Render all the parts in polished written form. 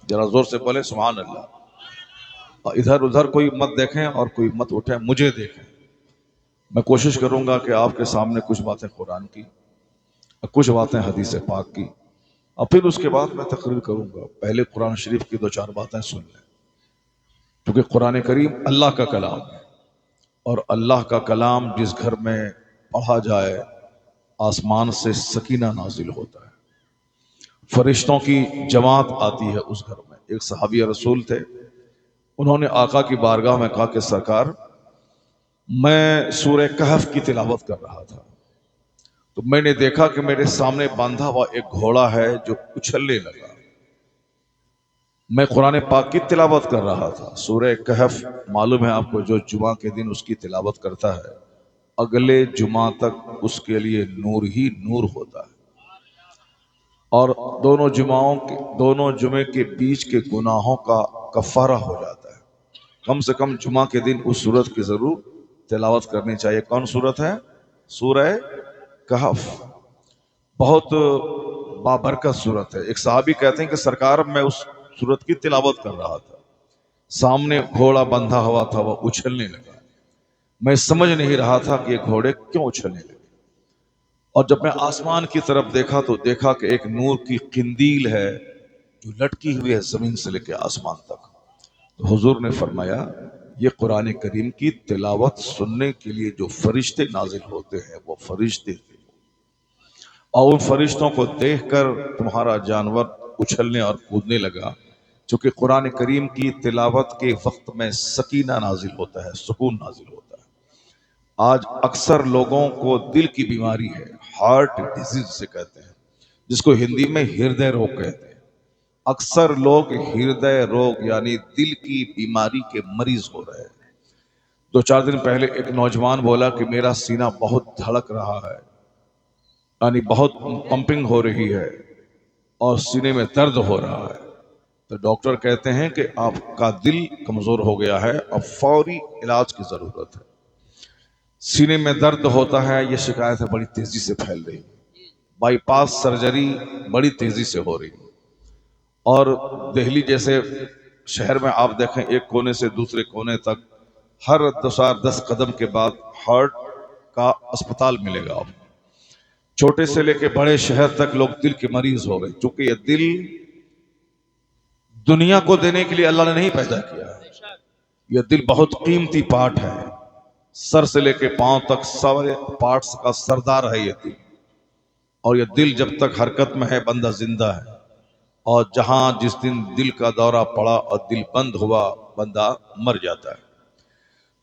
जरा जोर से बोले सुभान अल्लाह। और इधर उधर कोई मत देखें और कोई मत उठे, मुझे देखें। मैं कोशिश करूंगा कि आपके सामने कुछ बातें कुरान की और कुछ बातें हदीस पाक की, और फिर उसके बाद मैं तकरीर करूंगा। पहले कुरान शरीफ की दो चार बातें सुन लें, क्योंकि कुरान करीम अल्लाह का कलाम है, और अल्लाह का कलाम जिस घर में पढ़ा जाए आसमान से सकीना नाजिल होता है, फरिश्तों की जमात आती है उस घर में। एक सहाबी रसूल थे, उन्होंने आका की बारगाह में कहा कि सरकार, मैं सूरह कहफ की तिलावत कर रहा था, तो मैंने देखा कि मेरे सामने बांधा हुआ एक घोड़ा है जो उछलने लगा। मैं कुरान पाक की तिलावत कर रहा था, सूरह कहफ मालूम है आपको, जो जुमा के दिन उसकी तिलावत करता है अगले जुमा तक उसके लिए नूर ही नूर होता है, और दोनों जुमे के बीच के गुनाहों का कफारा हो जाता है। कम से कम जुमा के दिन उस सूरत की जरूर तिलावत करनी चाहिए। कौन सूरत है? सूरह कहफ। बहुत बाबरकत सूरत है। एक साहबी कहते हैं कि सरकार, मैं उस सूरत की तिलावत कर रहा था, सामने घोड़ा बंधा हुआ था, वह उछलने लगा। मैं समझ नहीं रहा था कि ये घोड़े क्यों उछलने लगे। और जब मैं आसमान की तरफ देखा तो देखा कि एक नूर की किंदील है जो लटकी हुई है जमीन से लेकर आसमान तक। तो हुजूर ने फरमाया, ये कुरान करीम की तिलावत सुनने के लिए जो फरिश्ते नाजिल होते हैं वो फरिश्ते थे, और उन फरिश्तों को देखकर तुम्हारा जानवर उछलने और कूदने लगा। क्योंकि कुरान करीम की तिलावत के वक्त में सकीना नाजिल होता है, सुकून नाजिल होता है। आज अक्सर लोगों को दिल की बीमारी है, हार्ट डिजीज से कहते हैं, जिसको हिंदी में हृदय रोग कहते हैं। अक्सर लोग हृदय रोग यानी दिल की बीमारी के मरीज हो रहे हैं। दो चार दिन पहले एक नौजवान बोला कि मेरा सीना बहुत धड़क रहा है, यानी बहुत पंपिंग हो रही है और सीने में दर्द हो रहा है। तो डॉक्टर कहते हैं कि आपका दिल कमजोर हो गया है और फौरी इलाज की जरूरत है। सीने में दर्द होता है, यह शिकायत है बड़ी तेजी से फैल रही है। बाईपास सर्जरी बड़ी तेजी से हो रही है, और दिल्ली जैसे शहर में आप देखें, एक कोने से दूसरे कोने तक हर 10 कदम के बाद हार्ट का अस्पताल मिलेगा आपको। छोटे से लेके बड़े शहर तक लोग दिल के मरीज हो गए, क्योंकि ये दिल दुनिया को देने के लिए अल्लाह ने नहीं पैदा किया। यह दिल बहुत कीमती पार्ट है, सर से लेके पांव तक सारे पार्ट्स का सरदार है ये दिल। और यह दिल जब तक हरकत में है बंदा जिंदा है, और जहां जिस दिन दिल का दौरा पड़ा और दिल बंद हुआ बंदा मर जाता है।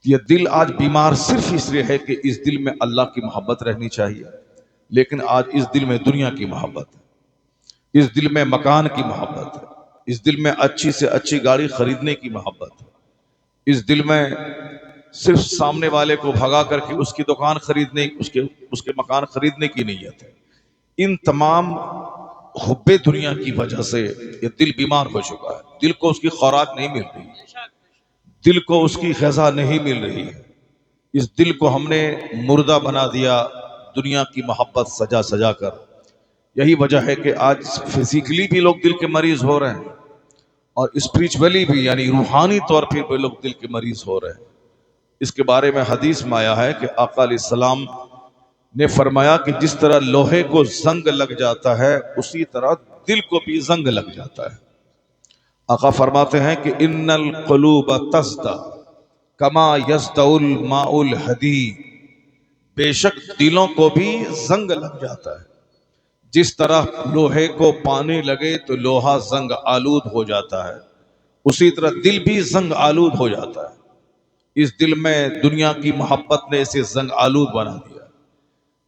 यह दिल आज बीमार सिर्फ इसलिए है कि इस दिल में अल्लाह की मोहब्बत रहनी चाहिए, लेकिन आज इस दिल में दुनिया की मोहब्बत है, इस दिल में मकान की मोहब्बत है, इस दिल में अच्छी से अच्छी गाड़ी खरीदने की मोहब्बत है, इस दिल में सिर्फ सामने वाले को भगा करके उसकी दुकान खरीदने, उसके उसके मकान खरीदने की नीयत है। इन तमाम हुब्बे दुनिया की वजह से ये दिल बीमार हो चुका है। दिल को उसकी खुराक नहीं मिल रही, दिल को उसकी ग़िज़ा नहीं मिल रही है। इस दिल को हमने मुर्दा बना दिया दुनिया की मोहब्बत सजा सजा कर। यही वजह है कि आज फिजिकली भी लोग दिल के मरीज हो रहे हैं, और स्पिरिचुअली भी यानी रूहानी तौर पर भी लोग दिल के मरीज हो रहे हैं। इसके बारे में हदीस में आया है कि आका अलैहिस्सलाम ने फरमाया कि जिस तरह लोहे को जंग लग जाता है, उसी तरह दिल को भी जंग लग जाता है। आका फरमाते हैं कि इन्नल क़ुलूब तज़दा कमा यज़दउल माउल हदी, बेशक दिलों को भी जंग लग जाता है। जिस तरह लोहे को पानी लगे तो लोहा जंग आलूद हो जाता है, उसी तरह दिल भी जंग आलूद हो जाता है। इस दिल में दुनिया की मोहब्बत ने इसे जंग आलूद बना दिया।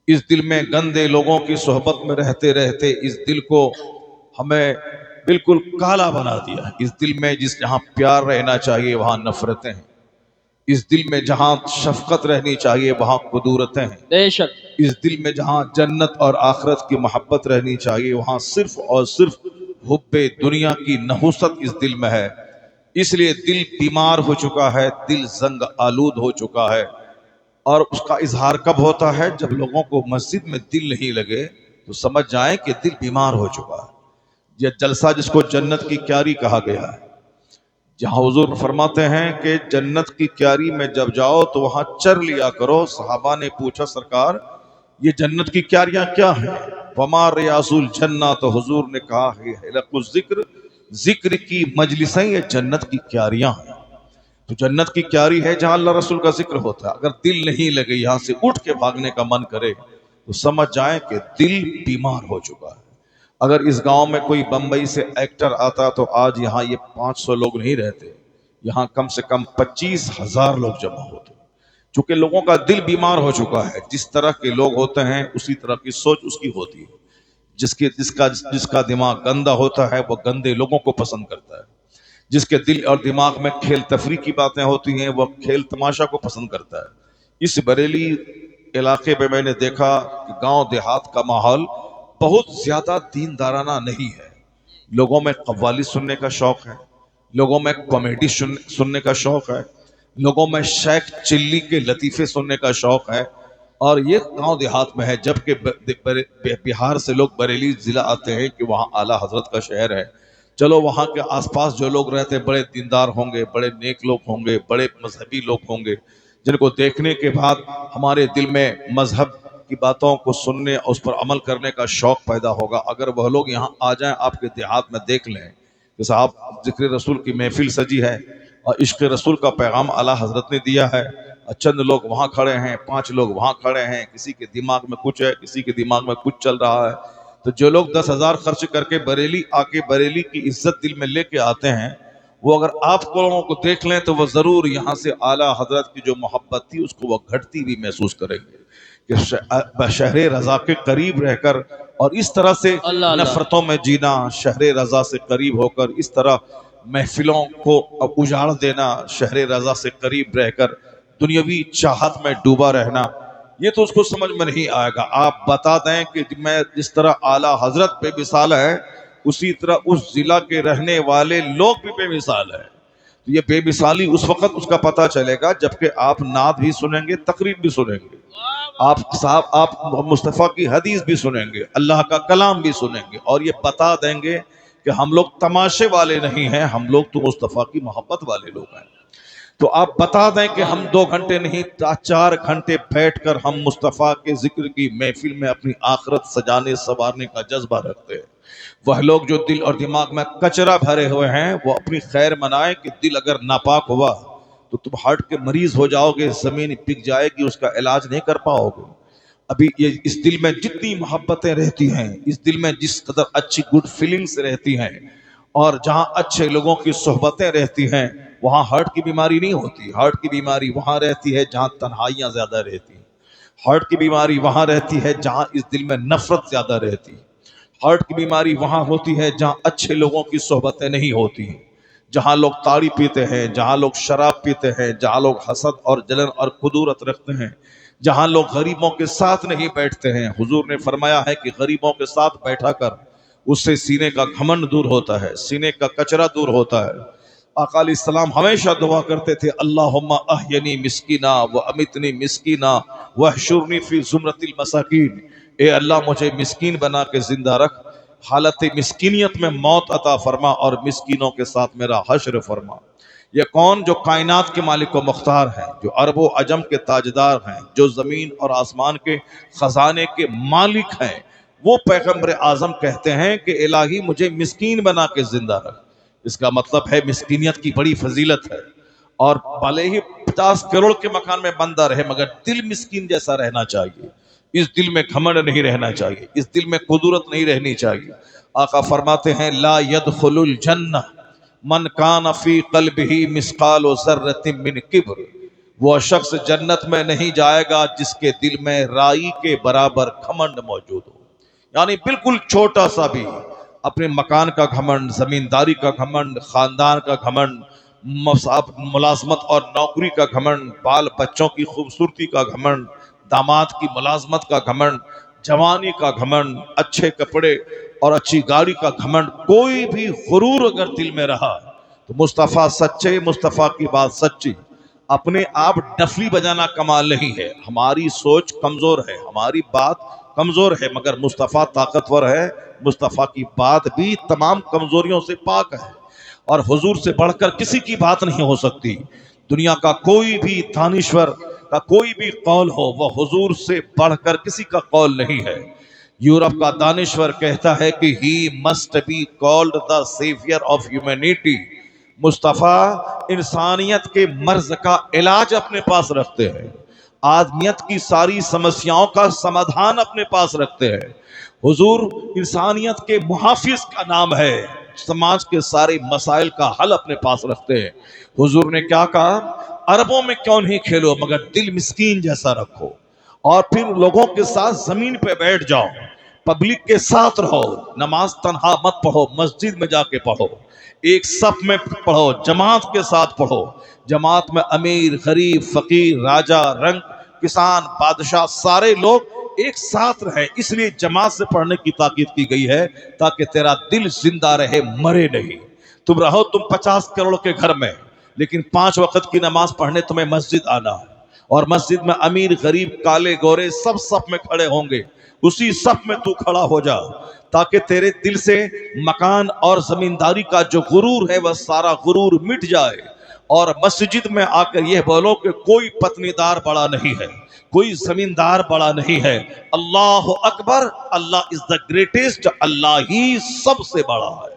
इस दिल में गंदे लोगों की सोहबत में रहते रहते इस दिल को हमें बिल्कुल काला बना दिया। इस दिल में जहां प्यार रहना चाहिए वहां नफरतें हैं, इस दिल में जहां शफकत रहनी चाहिए वहां कुदूरतें हैं, बेशक इस दिल में जहां जन्नत और आखिरत की मोहब्बत रहनी चाहिए वहां सिर्फ और सिर्फ हुब्बे दुनिया की नहुसत इस दिल में है। इसलिए दिल बीमार हो चुका है, दिल जंग आलूद हो चुका है। और उसका इजहार कब होता है? जब लोगों को मस्जिद में दिल नहीं लगे तो समझ जाएं कि दिल बीमार हो चुका है। यह जलसा जिसको जन्नत की क्यारी कहा गया है, जहां हुजूर फरमाते हैं कि जन्नत की क्यारी में जब जाओ तो वहां चर लिया करो। सहाबा ने पूछा सरकार ये जन्नत की क्यारियां क्या हैं? वमा रियासुल जन्नत, तो हुजूर ने कहा है हिलकुल जिक्र, जिक्र की मजलिसें ये जन्नत की क्यारियां हैं। तो जन्नत की क्यारी है जहां अल्लाह रसूल का जिक्र होता है। अगर दिल नहीं लगे, यहां से उठ के भागने का मन करे, तो समझ जाए कि दिल बीमार हो चुका है। अगर इस गांव में कोई बंबई से एक्टर आता तो आज यहाँ ये 500 लोग नहीं रहते, यहाँ कम से कम 25,000 लोग जमा होते। चूंकि लोगों का दिल बीमार हो चुका है, जिस तरह के लोग होते हैं उसी तरह की सोच उसकी होती है। जिसका जिसका दिमाग गंदा होता है वो गंदे लोगों को पसंद करता है। जिसके दिल और दिमाग में खेल तफरी की बातें होती हैं वह खेल तमाशा को पसंद करता है। इस बरेली इलाके में मैंने देखा कि गांव देहात का माहौल बहुत ज्यादा दीनदाराना नहीं है। लोगों में कव्वाली सुनने का शौक है, लोगों में कॉमेडी सुनने का शौक है, लोगों में शेख चिल्ली के लतीफे सुनने का शौक है। और ये गांव देहात में है, जबकि बिहार से लोग बरेली जिला आते हैं कि वहाँ आला हजरत का शहर है। चलो वहाँ के आसपास जो लोग रहते हैं बड़े दीनदार होंगे, बड़े नेक लोग होंगे, बड़े मजहबी लोग होंगे, जिनको देखने के बाद हमारे दिल में मजहब की बातों को सुनने और उस पर अमल करने का शौक पैदा होगा। अगर वह लोग यहाँ आ जाएं, आपके देहात में देख लें कि साहब जिक्र रसूल की महफिल सजी है और इश्क रसूल का पैगाम आला हजरत ने दिया है, चंद लोग वहाँ खड़े हैं, 5 लोग वहाँ खड़े हैं, किसी के दिमाग में कुछ है, किसी के दिमाग में कुछ चल रहा है। तो जो लोग 10,000 खर्च करके बरेली आके बरेली की इज्जत दिल में लेके आते हैं, वो अगर आप लोगों को देख लें तो वह जरूर यहाँ से आला हजरत की जो मोहब्बत थी उसको वह घटती भी महसूस करेंगे कि शहरे रजा के करीब रहकर और इस तरह से नफरतों में जीना, शहरे रजा से करीब होकर इस तरह महफिलों को उजाड़ देना, शहरे रजा से करीब रहकर दुनियावी चाहत में डूबा रहना, ये तो उसको समझ में नहीं आएगा। आप बता दें कि मैं जिस तरह आला हजरत बेमिसाल है उसी तरह उस जिला के रहने वाले लोग भी बेमिसाल है। तो ये बेमिसाली उस वक्त उसका पता चलेगा जबकि आप नात भी सुनेंगे, तकरीर भी सुनेंगे, आप मुस्तफ़ा की हदीस भी सुनेंगे, अल्लाह का कलाम भी सुनेंगे और ये बता देंगे कि हम लोग तमाशे वाले नहीं हैं, हम लोग तो मुस्तफ़ा की मोहब्बत वाले लोग हैं। तो आप बता दें कि हम 2 घंटे नहीं 4 घंटे बैठकर हम मुस्तफ़ा के जिक्र की महफिल में अपनी आखिरत सजाने संवारने का जज्बा रखते हैं। वह लोग जो दिल और दिमाग में कचरा भरे हुए हैं वो अपनी खैर मनाए कि दिल अगर नापाक हुआ तो तुम हार्ट के मरीज हो जाओगे, जमीन पिक जाएगी, उसका इलाज नहीं कर पाओगे। अभी ये इस दिल में जितनी मोहब्बतें रहती हैं, इस दिल में जिस कदर अच्छी गुड फीलिंग्स रहती हैं और जहाँ अच्छे लोगों की सोहबतें रहती हैं वहाँ हार्ट की बीमारी नहीं होती। हार्ट की बीमारी वहाँ रहती है जहाँ तन्हाइयाँ ज्यादा रहती हैं। हार्ट की बीमारी वहाँ रहती है जहाँ इस दिल में नफरत ज्यादा रहती है। हार्ट की बीमारी वहाँ होती है जहाँ अच्छे लोगों की सोहबतें नहीं होती हैं, जहाँ लोग ताड़ी पीते हैं, जहाँ लोग शराब पीते हैं, जहाँ लोग हसद और जलन और कुदूरत रखते हैं, जहाँ लोग गरीबों के साथ नहीं बैठते हैं। हुजूर ने फरमाया है कि गरीबों के साथ बैठा कर उससे सीने का घमंड दूर होता है, सीने का कचरा दूर होता है। आका अलैहिस्सलाम हमेशा दुआ करते थे, अल्लाहुम्मा अहयनी मिस्कीना व अमितनी मिस्कीना वहशुरनी फी जुमरतिल मसाकीन। ए अल्लाह मुझे मिस्कीन बना के जिंदा रख, हालत मिस्कीनियत में मौत अता फरमा और मिस्कीनों के साथ मेरा हश्र फरमा। ये कौन? जो कायनात के मालिक व मुख्तार हैं, जो अरबो अजम के ताजदार हैं, जो जमीन और आसमान के खजाने के मालिक हैं, वो पैगंबर आजम कहते हैं कि इलाही मुझे मिस्कीन बना के जिंदा रख। इसका मतलब है मिस्कीनियत की बड़ी फजीलत है और भले ही 50 करोड़ के मकान में बंदा रहे मगर दिल मिस्कीन जैसा रहना चाहिए। इस दिल में घमंड नहीं रहना चाहिए, इस दिल में कुदरत नहीं रहनी चाहिए। आका फरमाते हैं ला यदखुलुल जन्नह मन कान फी क़ल्बिही मिस्काल ज़र्रतिन मिन किब्र। वह शख्स जन्नत में नहीं जाएगा जिसके दिल में राई के बराबर घमंड मौजूद हो। यानी बिल्कुल छोटा सा भी, अपने मकान का घमंड, जमींदारी का घमंड, खानदान का घमंड, मुलाजमत और नौकरी का घमंड, बाल बच्चों की खूबसूरती का घमंड, दामाद की मुलाजमत का घमंड, जवानी का घमंड, अच्छे कपड़े और अच्छी गाड़ी का घमंड, कोई भी गुरूर अगर दिल में रहा तो मुस्तफ़ा सच्चे, मुस्तफ़ा की बात सच्ची। अपने आप डफली बजाना कमाल नहीं है, हमारी सोच कमजोर है, हमारी बात कमज़ोर है, मगर मुस्तफ़ा ताकतवर है। मुस्तफ़ा की बात भी तमाम कमज़ोरियों से पाक है और हुजूर से बढ़कर किसी की बात नहीं हो सकती। दुनिया का कोई भी दानिश्वर का कोई भी कौल हो, वह हुजूर से बढ़कर किसी का कौल नहीं है। यूरोप का दानिश्वर कहता है कि he must be called the saviour of humanity. Mustafa इंसानियत के मर्ज का इलाज अपने पास रखते हैं, आदमियत की सारी समस्याओं का समाधान अपने पास रखते हैं। हुजूर इंसानियत के मुहाफिज का नाम है, समाज के सारे मसाइल का हल अपने पास रखते हैं। हुजूर ने क्या कहा, अरबों में क्यों नहीं खेलो मगर दिल मिस्कीन जैसा रखो, और फिर लोगों के साथ जमीन पे बैठ जाओ, पब्लिक के साथ रहो, नमाज तन्हा मत पढ़ो, मस्जिद में जाके पढ़ो, एक सफ में पढ़ो, जमात के साथ पढ़ो। जमात में अमीर गरीब फकीर राजा रंग किसान बादशाह सारे लोग एक साथ रहे, इसलिए जमात से पढ़ने की ताकीद की गई है ताकि तेरा दिल जिंदा रहे, मरे नहीं। तुम रहो तुम 50 करोड़ के घर में, लेकिन 5 वक्त की नमाज पढ़ने तुम्हें मस्जिद आना है, और मस्जिद में अमीर गरीब काले गोरे सब सफ में खड़े होंगे, उसी सफ में तू खड़ा हो जा ताकि तेरे दिल से मकान और जमींदारी का जो गुरूर है वह सारा गुरूर मिट जाए, और मस्जिद में आकर यह बोलो कि कोई पत्नीदार बड़ा नहीं है, कोई जमींदार बड़ा नहीं है, अल्लाह अकबर, अल्लाह इज द ग्रेटेस्ट, अल्लाह ही सबसे बड़ा है।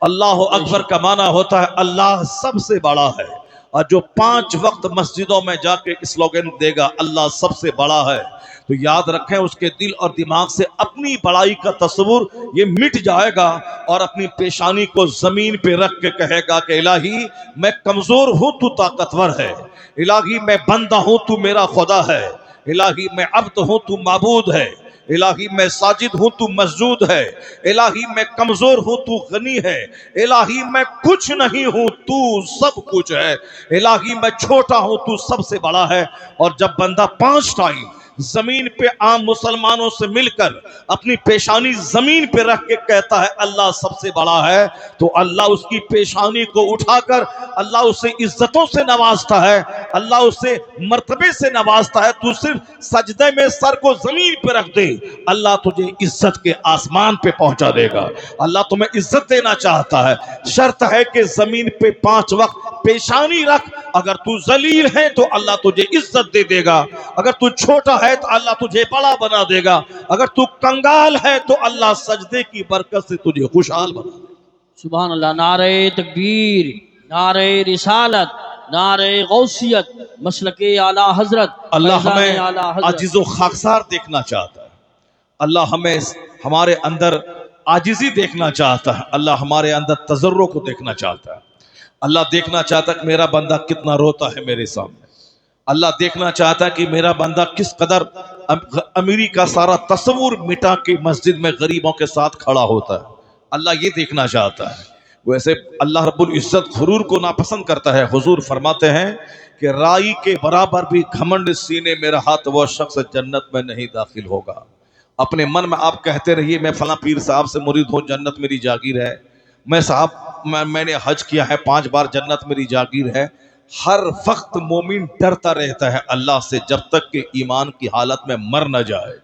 अल्लाह अकबर का माना होता है अल्लाह सबसे बड़ा है। और जो 5 वक्त मस्जिदों में जाके स्लोगन देगा अल्लाह सबसे बड़ा है, तो याद रखें उसके दिल और दिमाग से अपनी बड़ाई का तस्वुर ये मिट जाएगा, और अपनी पेशानी को जमीन पे रख के कहेगा कि इलाही मैं कमजोर हूं तू ताकतवर है, इलाही मैं बंदा हूं तू मेरा खुदा है, इलाही मैं अब्द हूं तू माबूद है, इलाही मैं साजिद हूं तू मस्जूद है, इलाही मैं कमजोर हूं तू गनी है, इलाही मैं कुछ नहीं हूं तू सब कुछ है, इलाही मैं छोटा हूं तू सबसे बड़ा है। और जब बंदा 5 टाइम जमीन पे आम मुसलमानों से मिलकर अपनी पेशानी जमीन पे रख के कहता है अल्लाह सबसे बड़ा है, तो अल्लाह उसकी पेशानी को उठाकर अल्लाह उसे इज्जतों से नवाजता है, अल्लाह उसे मर्तबे से नवाजता है। तू सिर्फ सजदे में सर को जमीन पे रख दे, अल्लाह तुझे इज्जत के आसमान पे पहुंचा देगा। अल्लाह तुम्हें इज्जत देना चाहता है, शर्त है कि जमीन पे 5 वक्त पेशानी रख। अगर तू जलील है तो अल्लाह तुझे इज्जत दे देगा, अगर तू छोटा है तो अल्लाह तुझे बड़ा बना देगा, अगर तू कंगाल है तो अल्लाह सजदे की बरकत से तुझे खुशहाल बना देगा। सुभान अल्लाह। नारे तकबीर, नारे रिसालत, नारे गौसियत, मसलके आला हजरत। अल्लाह हमें आजिज़ो खाकसार देखना चाहता है, अल्लाह हमें हमारे अंदर आजिज़ी देखना चाहता है, अल्लाह हमारे अंदर तजर्रो को देखना चाहता है, अल्लाह देखना चाहता है कि मेरा बंदा कितना रोता है मेरे सामने, अल्लाह देखना चाहता है कि मेरा बंदा किस कदर अमीरी का सारा तस्वुर मिटा के मस्जिद में गरीबों के साथ खड़ा होता है, अल्लाह ये देखना चाहता है। वैसे अल्लाह रब्बुल इज्जत गुरूर को नापसंद करता है। हुजूर फरमाते हैं कि राई के बराबर भी घमंड सीने में रहा तो वह शख्स जन्नत में नहीं दाखिल होगा। अपने मन में आप कहते रहिए मैं फला पीर साहब से मुरीद हूँ, जन्नत मेरी जागीर है, मैं साहब मैंने हज किया है 5 बार, जन्नत मेरी जागीर है। हर वक्त मोमिन डरता रहता है अल्लाह से जब तक कि ईमान की हालत में मर न जाए,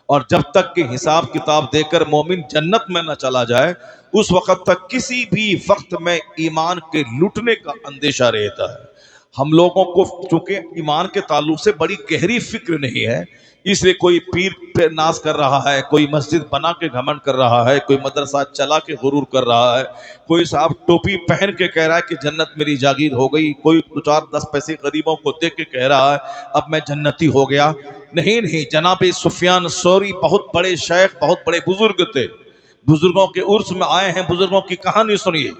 और जब तक कि हिसाब किताब देकर मोमिन जन्नत में न चला जाए उस वक्त तक किसी भी वक्त में ईमान के लुटने का अंदेशा रहता है। हम लोगों को चूंकि ईमान के ताल्लुक से बड़ी गहरी फिक्र नहीं है, इसलिए कोई पीर पे नाज कर रहा है, कोई मस्जिद बना के घमंड कर रहा है, कोई मदरसा चला के गुरूर कर रहा है, कोई साहब टोपी पहन के कह रहा है कि जन्नत मेरी जागीर हो गई, कोई 2-4-10 पैसे गरीबों को दे के कह रहा है अब मैं जन्नती हो गया। नहीं नहीं, जनाब सुफियान सौरी बहुत बड़े शेख, बहुत बड़े बुजुर्ग थे, बुजुर्गों के उर्स में आए हैं, बुजुर्गों की कहानी सुनिए।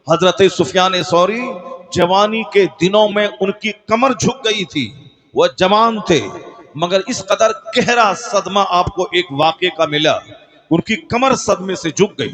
हजरत सुफियान सौरी जवानी के दिनों में उनकी कमर झुक गई थी, वह जवान थे, मगर इस कदर गहरा सदमा आपको एक वाक़े का मिला, उनकी कमर सदमे से झुक गई।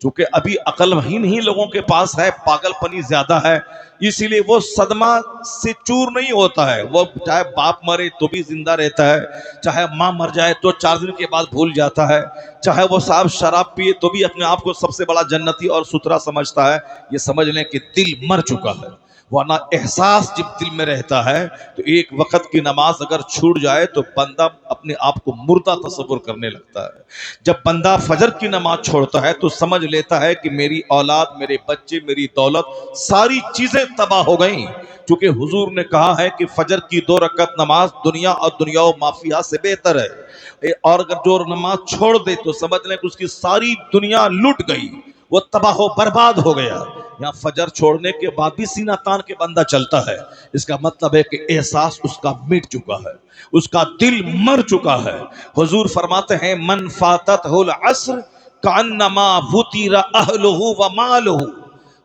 क्योंकि अभी अकल ही नहीं लोगों के पास है, पागलपनी ज्यादा है, इसीलिए वो सदमा से चूर नहीं होता है। वो चाहे बाप मरे तो भी जिंदा रहता है, चाहे माँ मर जाए तो 4 दिन के बाद भूल जाता है, चाहे वो साहब शराब पिए तो भी अपने आप को सबसे बड़ा जन्नती और सुथरा समझता है। ये समझ लें कि दिल मर चुका है। वरना एहसास जब दिल में रहता है तो एक वक्त की नमाज अगर छूट जाए तो बंदा अपने आप को मुर्दा तस्वुर करने लगता है। जब बंदा फजर की नमाज छोड़ता है तो समझ लेता है कि मेरी औलाद, मेरे बच्चे, मेरी दौलत, सारी चीजें तबाह हो गई। क्योंकि हुजूर ने कहा है कि फजर की 2 रकअत नमाज दुनिया और दुनिया माफिया से बेहतर है। और अगर जो नमाज छोड़ दे तो समझ लें कि उसकी सारी दुनिया लुट गई, वो तबाह बर्बाद हो गया। यहाँ फजर छोड़ने के बाद भी सीना तान के बंदा चलता है, इसका मतलब है कि एहसास उसका मिट चुका है, उसका दिल मर चुका है। हुजूर फरमाते हैं मन फातत हुल अस्र कान्नमा वुतिरा अहलुहु व मालुहु।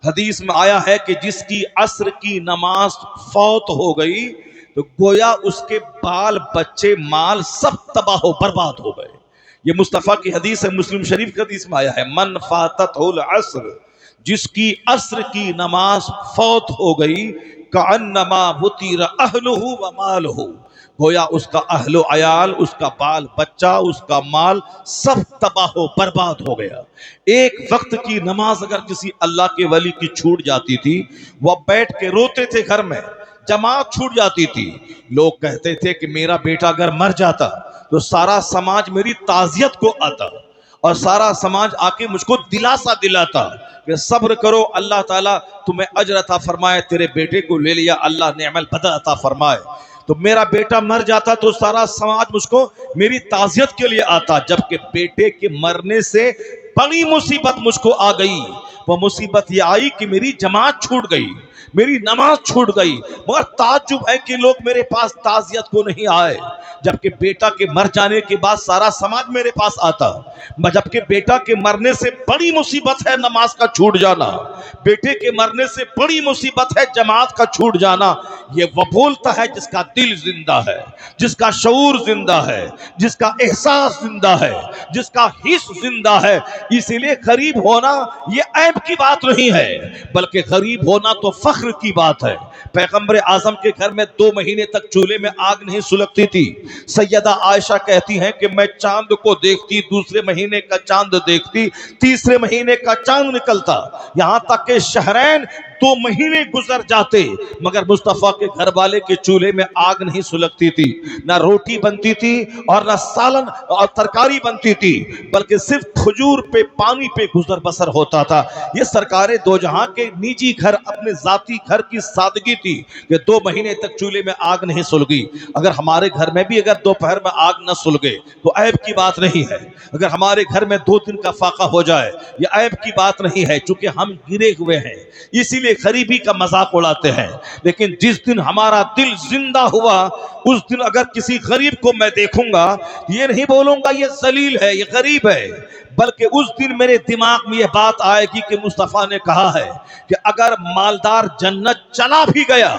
हदीस में आया है कि जिसकी अस्र की नमाज फौत हो गई तो गोया उसके बाल बच्चे माल सब तबाह बर्बाद हो गए। ये मुस्तफ़ा की हदीस है, मुस्लिम शरीफ की हदीस में आया है मन फातत हुल अस्र, जिसकी अस्र की नमाज फौत हो गई कान्नमा वुतिरा अहलुहु व मालुहु, गोया उसका अहलो अयाल, उसका बाल बच्चा, उसका माल सब तबाह बर्बाद हो गया। एक वक्त की नमाज अगर किसी अल्लाह के वली की छूट जाती थी, वह बैठ के रोते थे घर में, जमात छूट जाती थी। लोग कहते थे कि मेरा बेटा अगर मर जाता तो सारा समाज मेरी ताजियत को आता और सारा समाज आके मुझको दिलासा दिलाता कि सब्र करो, अल्लाह ताला तुम्हें अजर अता फरमाए, तेरे बेटे को ले लिया अल्लाह ने अमल बदल अता फरमाए। तो मेरा बेटा मर जाता तो सारा समाज मुझको मेरी ताजियत के लिए आता, जबकि बेटे के मरने से बड़ी मुसीबत मुझको आ गई। वह मुसीबत यह आई कि मेरी जमात छूट गई, मेरी नमाज छूट गई। मगर ताज्जुब है कि लोग मेरे पास ताजियत को नहीं आए, जबकि बेटा के मर जाने के बाद सारा समाज मेरे पास आता। जबकि बेटा के मरने से बड़ी मुसीबत है नमाज का छूट जाना, बेटे के मरने से बड़ी मुसीबत है जमात का छूट जाना। ये वह बोलता है जिसका दिल जिंदा है, जिसका शऊर जिंदा है, जिसका एहसास जिंदा है, जिसका हिस्स जिंदा है। इसीलिए गरीब होना ये ऐब की बात नहीं है, बल्कि गरीब होना तो फख्र की बात है। पैगंबर आजम के घर में 2 महीने तक चूल्हे में आग नहीं सुलगती थी। सैयदा आयशा कहती हैं कि मैं चांद को देखती, दूसरे महीने का चांद देखती, तीसरे महीने का चांद निकलता, यहां तक कि शहरैन 2 महीने गुजर जाते मगर मुस्तफा के घर वाले के चूल्हे में आग नहीं सुलगती थी, ना रोटी बनती थी और ना सालन और तरकारी बनती थी, बल्कि सिर्फ खजूर पे, पानी पे गुजर बसर होता था। ये सरकारे दो जहां के निजी घर, अपने जाती घर की सादगी थी कि 2 महीने तक चूल्हे में आग नहीं सुलगी। अगर हमारे घर में भी अगर दोपहर में आग न सुलगे तो ऐब की बात नहीं है। अगर हमारे घर में 2 दिन का फाका हो जाए ये ऐब की बात नहीं है, चूंकि हम गिरे हुए हैं इसीलिए गरीबी का मजाक उड़ाते हैं। लेकिन जिस दिन हमारा दिल जिंदा हुआ उस दिन अगर किसी गरीब को मैं देखूंगा ये नहीं बोलूंगा ये जलील है, ये गरीब है, बल्कि उस दिन मेरे दिमाग में यह बात आएगी कि मुस्तफा ने कहा है कि अगर मालदार जन्नत चला भी गया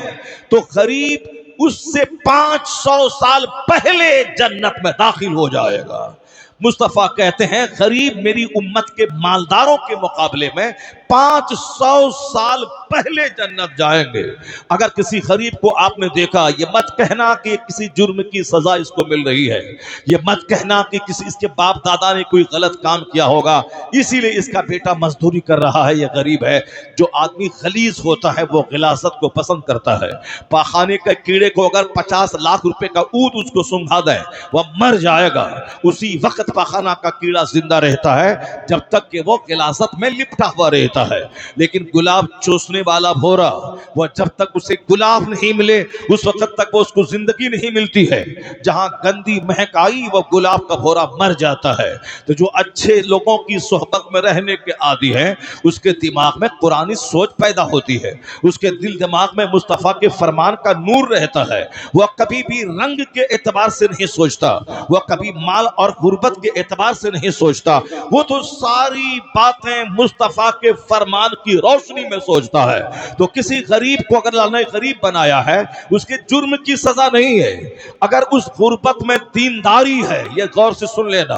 तो गरीब उससे 500 साल पहले जन्नत में दाखिल हो जाएगा। मुस्तफा कहते हैं गरीब मेरी उम्मत के मालदारों के मुकाबले में 500 साल पहले जन्नत जाएंगे। अगर किसी गरीब को आपने देखा, ये मत कहना कि किसी जुर्म की सजा इसको मिल रही है, ये मत कहना कि किसी इसके बाप दादा ने कोई गलत काम किया होगा इसीलिए इसका बेटा मजदूरी कर रहा है, ये गरीब है। जो आदमी गलीज होता है वो गिलासत को पसंद करता है। पाखाने के कीड़े को अगर 50 लाख रुपए का ऊद उसको सुंघा दे वह मर जाएगा, उसी वक्त पाखाना का कीड़ा जिंदा रहता है जब तक कि वो गिलासत में लिपटा हुआ रहता है। लेकिन गुलाब चूसने वाला भोरा वह जब तक उसे गुलाब नहीं मिले उस वक्त तक वो उसको जिंदगी नहीं मिलती है। जहां गंदी महक आई वो गुलाब का भोरा मर जाता है। तो जो अच्छे लोगों की सोहबत में रहने के आदी है उसके दिमाग में कुरानी सोच पैदा होती है, उसके दिल दिमाग में मुस्तफा के फरमान का नूर रहता है। वह कभी भी रंग के एतबार से नहीं सोचता, वह कभी माल और गुर्बत के एतबार से नहीं सोचता, वो तो सारी बातें मुस्तफा के फरमान की रोशनी में सोचता है। तो किसी गरीब को अगर अल्लाह ने गरीब बनाया है उसके जुर्म की सजा नहीं है। अगर उस गुर्बत में दीनदारी है, यह गौर से सुन लेना,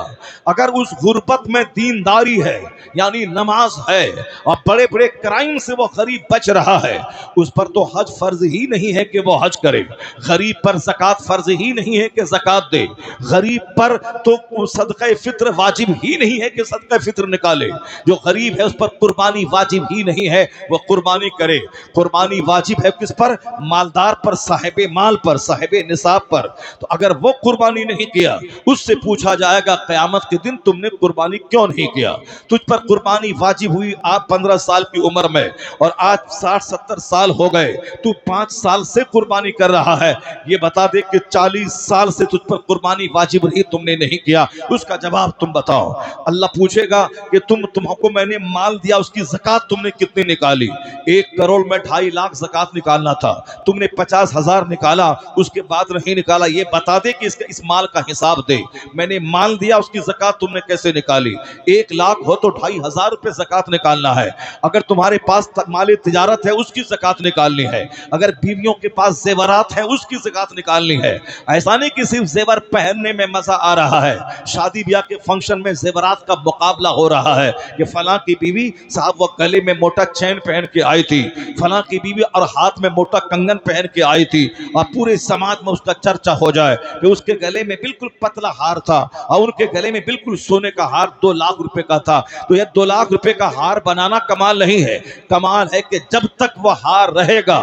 अगर उस गुर्बत में दीनदारी है यानी नमाज है और बड़े बड़े क्राइम से वो गरीब बच रहा है, उस पर तो हज फर्ज ही नहीं है कि वो हज करे, गरीब पर ज़कात फर्ज ही नहीं है कि ज़कात दे, गरीब पर तो सदका फित्र वाजिब ही नहीं है कि सदका फित्र निकाले, जो गरीब है उस पर कुर्बानी कुर्बानी वाजिब ही नहीं है वो कुर्बानी करे। कुर्बानी वाजिब है किस पर? मालदार पर, साहिबे माल पर, साहिबे निसाब पर। तो अगर वो कुर्बानी नहीं किया, उससे पूछा जाएगा क़यामत के दिन तुमने कुर्बानी क्यों नहीं किया। तुझ पर कुर्बानी वाजिब हुई आप 15 साल की उम्र में, और आज 60-70 साल हो गए, तू 5 साल से कुर्बानी कर रहा है। ये बता दे कि 40 साल से तुझ पर कुर्बानी वाजिब रही, तुमने नहीं किया, उसका जवाब तुम बताओ। अल्लाह पूछेगा कि तुमको मैंने माल दिया, उसकी ज़कात तुमने कितनी निकाली? 1 करोड़ में 2.5 लाख ज़कात निकालना था, तुमने 50,000 निकाला, उसके बाद नहीं निकाला। ये बता दे कि इस माल का हिसाब दे। मैंने माल दिया, उसकी ज़कात तुमने कैसे निकाली? 1 लाख हो तो 2,500 रुपये ज़कात निकालना है। अगर तुम्हारे पास माल तिजारत है, उसकी ज़कात निकालनी है। अगर बीवियों के पास जेवरात है, उसकी ज़कात निकालनी है। ऐसा नहीं कि सिर्फ जेवर पहनने में मजा आ रहा है, शादी ब्याह के फंक्शन में जेवरात का मुकाबला हो रहा है कि फलां की बीवी साहब वो गले में मोटा चैन पहन के आई थी, फलां की बीवी और हाथ में मोटा कंगन पहन के आई थी, और पूरे समाज में उसका चर्चा हो जाए कि उसके गले में बिल्कुल पतला हार था और उनके गले में बिल्कुल सोने का हार 2 लाख रुपए का था। तो यह 2 लाख रुपए का हार बनाना कमाल नहीं है, कमाल है कि जब तक वह हार रहेगा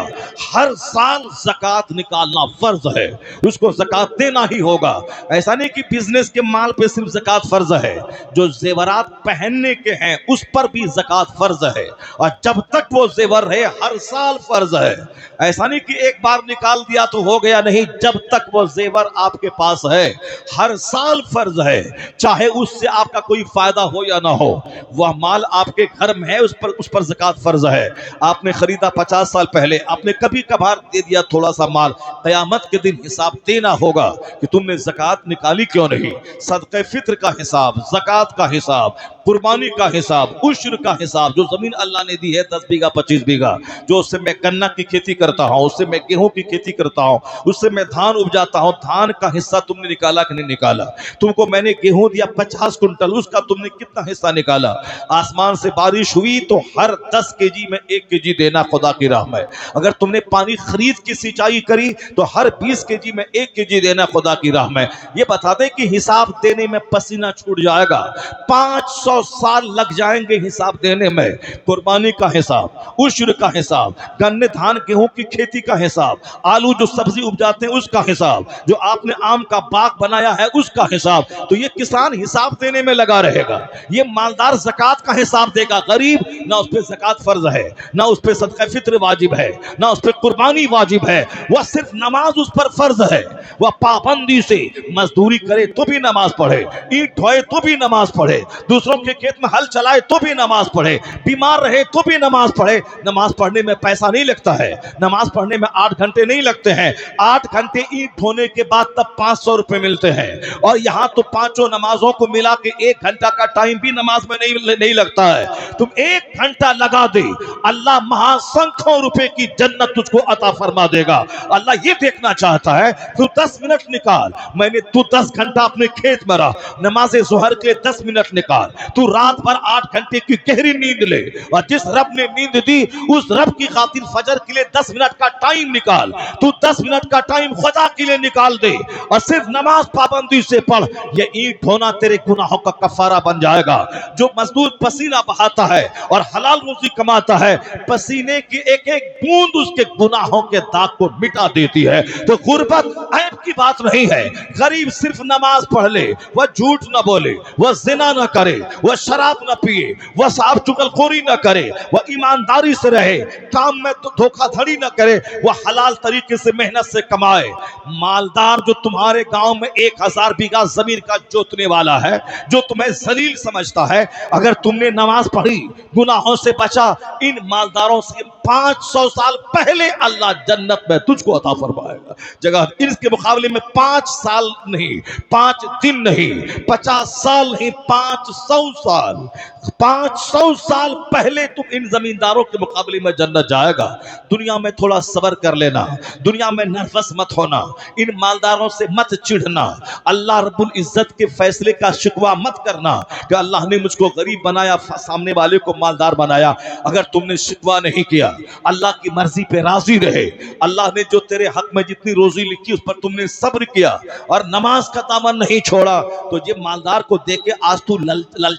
हर साल ज़कात निकालना फर्ज है, उसको ज़कात देना ही होगा। ऐसा नहीं कि बिजनेस के माल पे सिर्फ ज़कात फर्ज है, जो जेवरात पहनने के हैं उस पर भी ज़कात फर्ज है, और जब तक वो जेवर रहे हर साल फर्ज है। ऐसा नहीं कि एक बार निकाल दिया तो हो गया, नहीं, जब तक वो जेवर आपके पास है हर साल फर्ज है, चाहे उससे आपका कोई फायदा हो या ना हो। वह माल आपके घर में है, उस पर ज़कात फर्ज है। आपने खरीदा 50 साल पहले, आपने कभी कभार दे दिया थोड़ा सा माल, क़यामत के दिन हिसाब देना होगा कि तुमने ज़कात निकाली क्यों नहीं। सदक़े फित्र का हिसाब, ज़कात का हिसाब, कुर्बानी का हिसाब, उश्र का हिसाब। जो ज़मीन अल्लाह ने दी है 10 बीघा 25 बीघा, जो उससे मैं गन्ना की खेती करता हूँ, उससे मैं गेहूं की खेती करता हूँ, उससे मैं धान उपजाता हूँ, धान का हिस्सा तुमने निकाला कि नहीं निकाला? तुमको मैंने गेहूं दिया 50 कुंटल, उसका तुमने कितना हिस्सा निकाला? आसमान से बारिश हुई तो हर 10 केजी में 1 केजी देना खुदा की राह में। अगर तुमने पानी खरीद की सिंचाई करी तो हर 20 केजी में 1 केजी देना खुदा की राह में। ये बता दे कि हिसाब देने में पसीना छूट जाएगा, 500 साल लग जाएंगे हिसाब देने में। कुर्बानी का हिसाब, उश्र का हिसाब, गन्ने धान गेहूं की खेती का हिसाब, आलू जो सब्जी उपजाते हैं उसका हिसाब, जो आपने आम का बाग बनाया है उसका हिसाब। तो ये किसान हिसाब देने में लगा रहेगा, ये मालदार ज़कात का हिसाब देगा। गरीब ना उस पर ज़कात फर्ज है, ना उस पर सदक़े फित्र वाजिब है, ना उस पर कुर्बानी वाजिब है, वह सिर्फ नमाज उस पर फर्ज है। वह पाबंदी से मजदूरी करे तो भी नमाज पढ़े, ईंट ढोए तो भी नमाज पढ़े, दूसरों के खेत में हल चलाए तो भी नमाज पढ़े, बीमार रहे तो भी नमाज पढ़े। नमाज पढ़ने में पैसा नहीं लगता है, नमाज पढ़ने में 8 घंटे नहीं लगते हैं। 8 घंटे ईंट ढोने के बाद तब 500 रुपए मिलते हैं, और यहाँ तो 5 नमाजों को मिला के 1 घंटा का टाइम भी नमाज में नहीं लगता है। तुम 1 घंटा लगा दे, अल्लाह महासंख्यों रुपए की जन्नत तुझको अता फरमा देगा। अल्लाह ये देखना चाहता है तू 10 मिनट निकाल, मैंने तू 10 घंटा अपने खेत में रहा, नमाज ज़ोहर के 10 मिनट निकाल, तू रात भर 8 घंटे की गहरी नींद ले, और जिस रब ने नींद दी उस रब की खातिर फजर के लिए 10 मिनट का टाइम निकाल। तू 10 मिनट का टाइम खुदा के लिए निकाल दे और सिर्फ नमाज पाबंदी से पढ़। ये ईंट ढोना तेरे गुनाहों का कफारा बन जाएगा। जो मजदूर पसीना बहाता है और हलाल रोजी कमाता है, पसीने की एक एक बूंद उसके गुनाहों के दाग को मिटा देती है। तो गुर्बत ऐब की बात नहीं है। गरीब सिर्फ नमाज पढ़ ले, वह झूठ न बोले, वह जिना न करे, वह शराब न पिए, वह साहब चुगलखोरी न करे, वह ईमानदारी से रहे, काम में तो धोखाधड़ी न करे, वह हलाल तरीके से मेहनत से कमाए। मालदार जो तुम्हारे गांव में 1000 बीघा जमीन का जोतने वाला है, जो तुम्हें जलील समझता है, अगर तुमने नमाज पढ़ी, गुनाहों से बचा, इन मालदारों से 500 साल पहले अल्लाह जन्नत में तुझको अता फरमाएगा जगह। इसके मुकाबले में 5 साल नहीं, 5 दिन नहीं, 50 साल नहीं, 500 साल, 500 साल पहले तुम इन जमींदारों के मुकाबले में जन्नत जाएगा। दुनिया में थोड़ा सब्र कर लेना, दुनिया में नर्वस मत होना, इन मालदारों से मत चिढ़ना, अल्लाह रब्बुल इज्जत के फैसले का शिकवा मत करना कि अल्लाह ने मुझको गरीब बनाया, सामने वाले को मालदार बनाया। अगर तुमने शिकवा नहीं किया, अल्लाह की मर्जी पे राजी रहे, अल्लाह ने जो तेरे हक में जितनी रोजी लिखी उस पर तुमने सब्र किया और नमाज का दामन नहीं छोड़ा, तो ये मालदार को देख के आज तू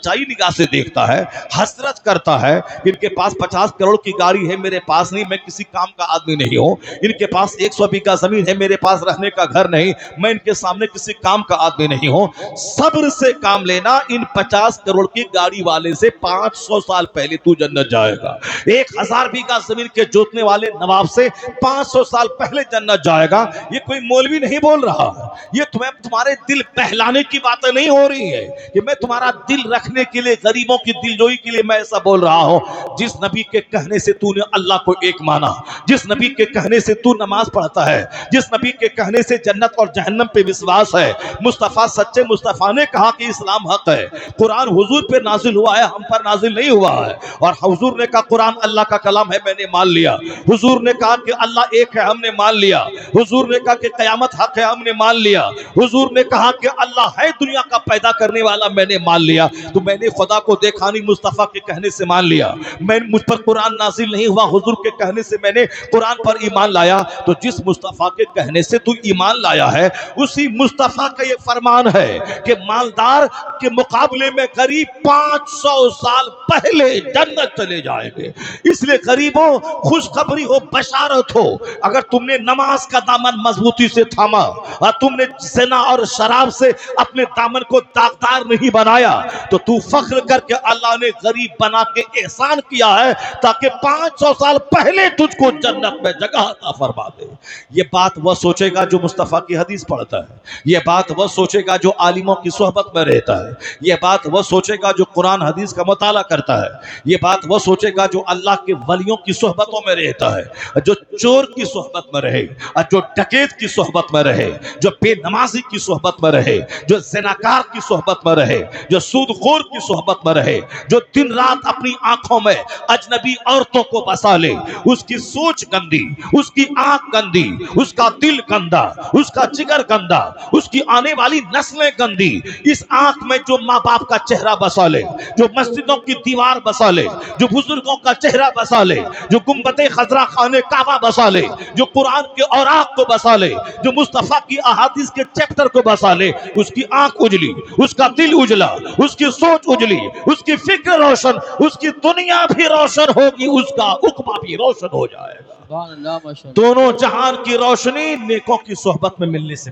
ललचाई निगाह से देखता है, हसरत करता है। इनके पास 50 करोड़ की गाड़ी है, मेरे पास नहीं, मैं किसी काम का आदमी नहीं हूं। इनके पास 100 बीघा जमीन है, मेरे पास रहने का घर नहीं, मैं इनके सामने किसी काम का आदमी नहीं हूं। सब्र से काम लेना, इन 50 करोड़ की गाड़ी वाले से 500 साल पहले तू जन्नत जाएगा। 1000 बीघा जमीन के जोतने वाले नवाब से 500 साल पहले जन्नत जाएगा। ये कोई मौलवी नहीं बोल रहा है, ये तुम्हें तुम्हारे दिल बहलाने की बातें नहीं हो रही है कि मैं तुम्हारा दिल रखने के लिए, गरीबों की दिलजोई के लिए मैं ऐसा बोल रहा हूं। जिस नबी के कहने से तूने अल्लाह को एक माना, जिस नबी के कहने से तू नमाज पढ़ता है, जिस नबी के कहने से जन्नत और जहन्नम पे विश्वास है, मुस्तफा सच्चे मुस्तफा ने कहा कि इस्लाम हक है, कुरान हुजूर पे नाजिल हुआ है, हम पर नाजिल नहीं हुआ है, और हुजूर ने कहा कुरान अल्लाह का कलाम है, मैंने मान लिया। हुजूर ने कहा कि अल्लाह एक है, हमने मान लिया। हुजूर ने कहा कि कयामत हक है, हमने मान लिया। हुजूर ने कहा कि अल्लाह है दुनिया का पैदा करने वाला, मैंने मान लिया। तो मैंने खुदा को देखा नहीं, मुस्तफा के कहने से मान लिया। मैं मुझ पर कुरान नाजिल नहीं हुआ, हुजूर के कहने से मैंने कुरान पर ईमान लाया। तो जिस मुस्तफा के कहने से तू ईमान लाया है, उसी मुस्तफा का ये फरमान है कि मालदार के मुकाबले में गरीब 500 साल पहले जन्नत चले जाएंगे। इसलिए गरीबों खुशखबरी हो, बशारत हो, अगर तुमने नमाज का दामन मजबूती से थामा और तुमने ज़िना और शराब से अपने दामन को दागदार नहीं बनाया, तो तू फख्र करके अल्लाह ने गरीब बना के एहसान किया है ताकि 500 साल पहले तुझको जन्नत में जगह अता फरमा दे। ये बात वह सोचेगा जो मुस्तफ़ा की हदीस पढ़ता है, ये बात वह सोचेगा जो आलिमों की सोहबत में रहता है, ये बात वह सोचेगा जो कुरान हदीस का मुताला करता है, ये बात वह सोचेगा जो अल्लाह के वलियों की सोहबतों में रहता है, जो चोर की सोहबत में रहे, जो डकैत की सोहबत में रहे, जो बेनमाजी की सोहबत में रहे, जो ज़िनाकार की सोहबत में रहे, जो सूदखोर की सोहबत में रहे, जो दिन रात अपनी आंखों में अजनबी औरतों को बसा ले, उसकी सोच गंदी, उसकी आंख गंदी, उसका दिल गंदा, उसका जिगर गंदा, उसकी आने वाली नस्लें गंदी। इस आंख में जो माँ बाप का चेहरा बसा ले, जो मस्जिदों की दीवार बसा ले, जो बुजुर्गों का चेहरा बसा ले, जो गुंबदे खजरा खाने काबा बसा ले, जो कुरान के औराक को बसा ले, जो मुस्तफा की अहादीस के चैप्टर को बसा ले, उसकी आंख उजली, उसका दिल उजला, उसकी सोच उजली, उसकी फिक्र रोशन, उसकी दुनिया भी रोशन होगी, उसका उकबा भी रोशन हो जाएगा। दोनों जहान की रोशनी नेकों की सोहबत में मिलने से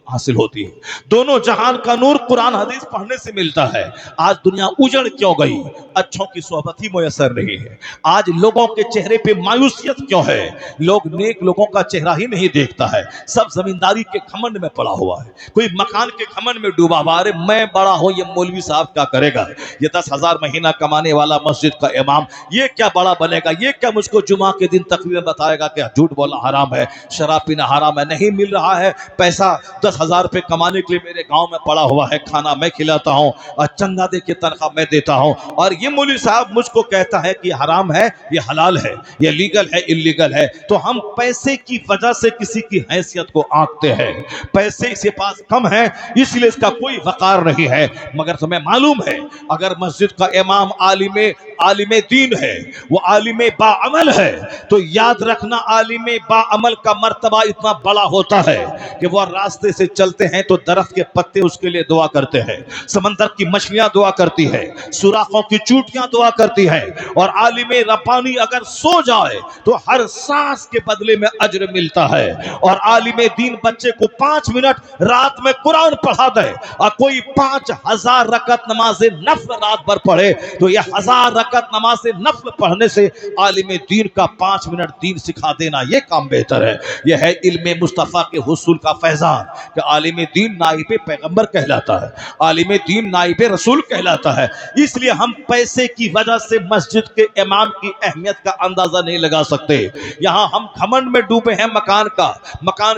हासिल होती है। दोनों जहान का नूर कुरान हदीस पढ़ने से मिलता है। आज दुनिया उजड़ क्यों गई? अच्छों की सोहबत ही मुयसर नहीं है। आज लोगों के चेहरे पे मायूसियत क्यों है? लोग नेक लोगों का चेहरा ही नहीं देखता है। सब जमींदारी के घमंड में पड़ा हुआ है, कोई मकान के घमंड में डूबा हुआ। अरे मैं बड़ा हूं, ये मौलवी साहब क्या करेगा? ये 10,000 महीना कमाने वाला मस्जिद का इमाम, ये क्या बड़ा बनेगा? ये क्या मुझको जुमा के दिन तकरीर बताएगा कि झूठ बोलना हराम है, शराब पीना हराम है? नहीं मिल रहा है पैसा 10,000 रुपये कमाने के लिए, मेरे गांव में पड़ा हुआ है, खाना मैं खिलाता हूं और चंदा दे के तनख्वाह मैं देता हूं, और ये मौलवी साहब मुझको कहता है कि हराम है, ये हलाल है, ये लीगल है, इल्लीगल है। तो हम पैसे की वजह से किसी की हैसियत को आंकते हैं। पैसे इसके पास कम है इसलिए इसका कोई वकार नहीं है। मगर तुम्हें मालूम है, अगर मस्जिद का इमाम आलिम दीन है, वो आलिम बाअमल है, तो याद रखना आलिम बाअमल का मर्तबा इतना बड़ा होता है कि वह रास्ते से चलते हैं तो दरख्त के पत्ते उसके लिए दुआ करते हैं, समंदर की मछलियां दुआ करती है, सुराखों की चूटियां दुआ करती है, और आलिम रब्बानी अगर सो जाए तो हर सांस के बदले में अज्र मिलता है। और आलिम दीन बच्चे को 5 मिनट रात में कुरान पढ़ा दे और कोई 5000 रकत नमाज नफ्ल रात भर पढ़े, तो यह 1000 रकत नमाज नफ्ल पढ़ने से आलिम दीन का 5 मिनट दीन सिखा देना यह काम बेहतर है। यह है इल्म मुस्तफ़ा के हुसूल का फैजान कि आलिम दीन नाइब पैगंबर कहलाता है, आलिम दीन नाइब रसूल कहलाता है। इसलिए हम पैसे की वजह से मस्जिद के इमाम की अहमियत का अंदाजा नहीं लगा सकते। यहाँ हम घमंड में डूबे हैं, मकान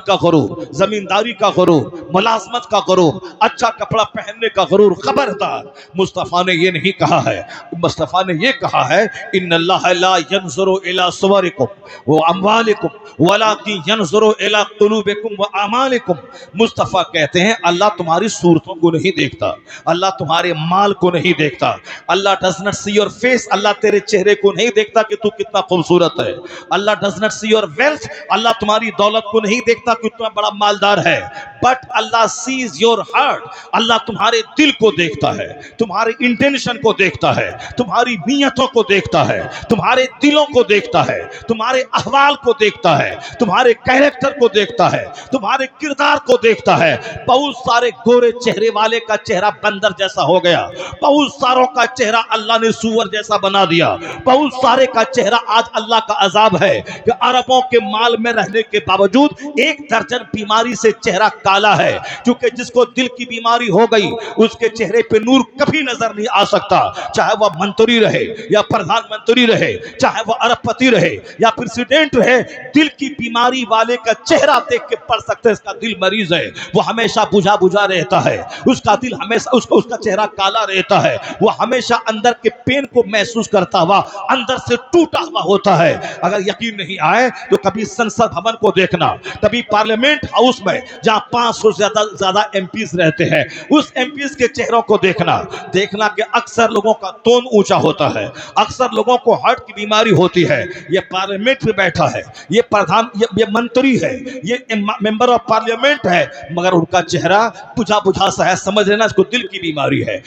का गुरूर, जमींदारी का गुरूर, मुलाजमत का गुरूर, अच्छा कपड़ा पहनने का गुरूर। खबरदार, मुस्तफ़ा ने ये नहीं कहा है। मुस्तफ़ा ने ये कहा है, इन्नल्लाह ला यंज़ुरु इला सुवरिकुम वो अम्वालिकुम वलाकिन यंजुरु इला कुलूबिकुम व अमालिकुम। मुस्तफ़ा कहते हैं अल्लाह तुम्हारी सूरतों को नहीं देखता, अल्लाह तुम्हारे माल को नहीं देखता। Allah does not see your face, अल्लाह तेरे चेहरे को नहीं देखता कि तू कितना खूबसूरत है। Allah does not see your wealth, अल्लाह तुम्हारी दौलत को नहीं देखता कि इतना बड़ा मालदार है। But Allah sees your heart, अल्लाह तुम्हारे दिल को देखता है, तुम्हारे इंटेंशन को देखता है, तुम्हारी नीयतों को देखता है, तुम्हारे दिलों को देखता है, तुम्हारे अहवाल को देखता है, तुम्हारे कैरेक्टर को देखता है, तुम्हारे किरदार को देखता है। बहुत सारे गोरे चेहरे वाले का चेहरा बंदर जैसा हो गया, बहुत सारों का चेहरा अल्लाह ने सुअर जैसा बना दिया, बहुत सारे का चेहरा आज अल्लाह का अजाब है कि अरबों के माल में रहने के बावजूद एक दर्जन बीमारी से चेहरा काला है। क्योंकि जिसको दिल की बीमारी हो गई उसके चेहरे पे नूर कभी नजर नहीं आ सकता, चाहे वह मंत्री रहे या प्रधानमंत्री रहे, चाहे वह अरबपति रहे या प्रेसिडेंट रहे। दिल की बीमारी वाले का चेहरा देख के पढ़ सकते हैं इसका दिल मरीज है। वो हमेशा बुझा बुझा रहता है, उसका दिल हमेशा उसका चेहरा काला रहता है, वो हमेशा अंदर के पेन को महसूस करता हुआ अंदर से टूटा हुआ होता है। अगर यकीन नहीं आए तो कभी संसद भवन को देखना, कभी पार्लियामेंट हाउस में जहां 500 से ज्यादा एमपीज रहते हैं, उस एमपीज के चेहरों को देखना कि अक्सर लोगों का टोन ऊंचा होता है, अक्सर लोगों को हार्ट की बीमारी होती है। ये पार्लियामेंट में बैठा है, ये प्रधान, ये मंत्री है, ये मेंबर ऑफ पार्लियामेंट है, मगर उनका चेहरा बुझा बुझा सा है। समझ लेना इसको दिल की बीमारी है।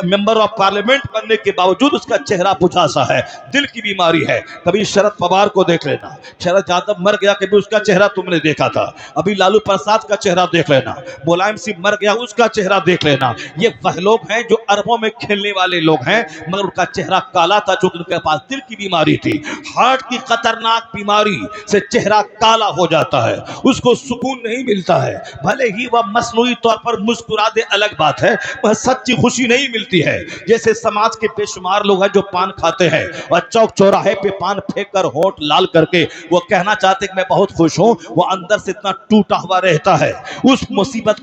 मेंबर ऑफ पार्लियामेंट बनने के बावजूद उसका चेहरा बुझा सा है, दिल की बीमारी है। कभी शरद पवार को देख लेना, शरद यादव मर गया, कभी उसका चेहरा तुमने देखा था। अभी लालू प्रसाद का चेहरा देख लेना, मुलायम सिंह मर गया, उसका चेहरा देख लेना। ये वह लोग हैं जो अरबों में खेलने वाले लोग हैं, मगर उनका चेहरा काला था क्योंकि उनके पास दिल की बीमारी थी। हार्ट की खतरनाक बीमारी से चेहरा काला हो जाता है, उसको सुकून नहीं मिलता है। भले ही वह मसनूई तौर पर मुस्कुरा दे, अलग बात है, वह सच्ची खुशी नहीं मिलती है। जैसे समाज के बेशुमार लोग हैं जो पान खाते हैं और चौक चौराहे पे पान फेंक कर होंठ लाल करके वो कहना चाहते कि मैं बहुत खुश हूं, वो अंदर से इतना टूटा हुआ रहता है। उस मुसीबत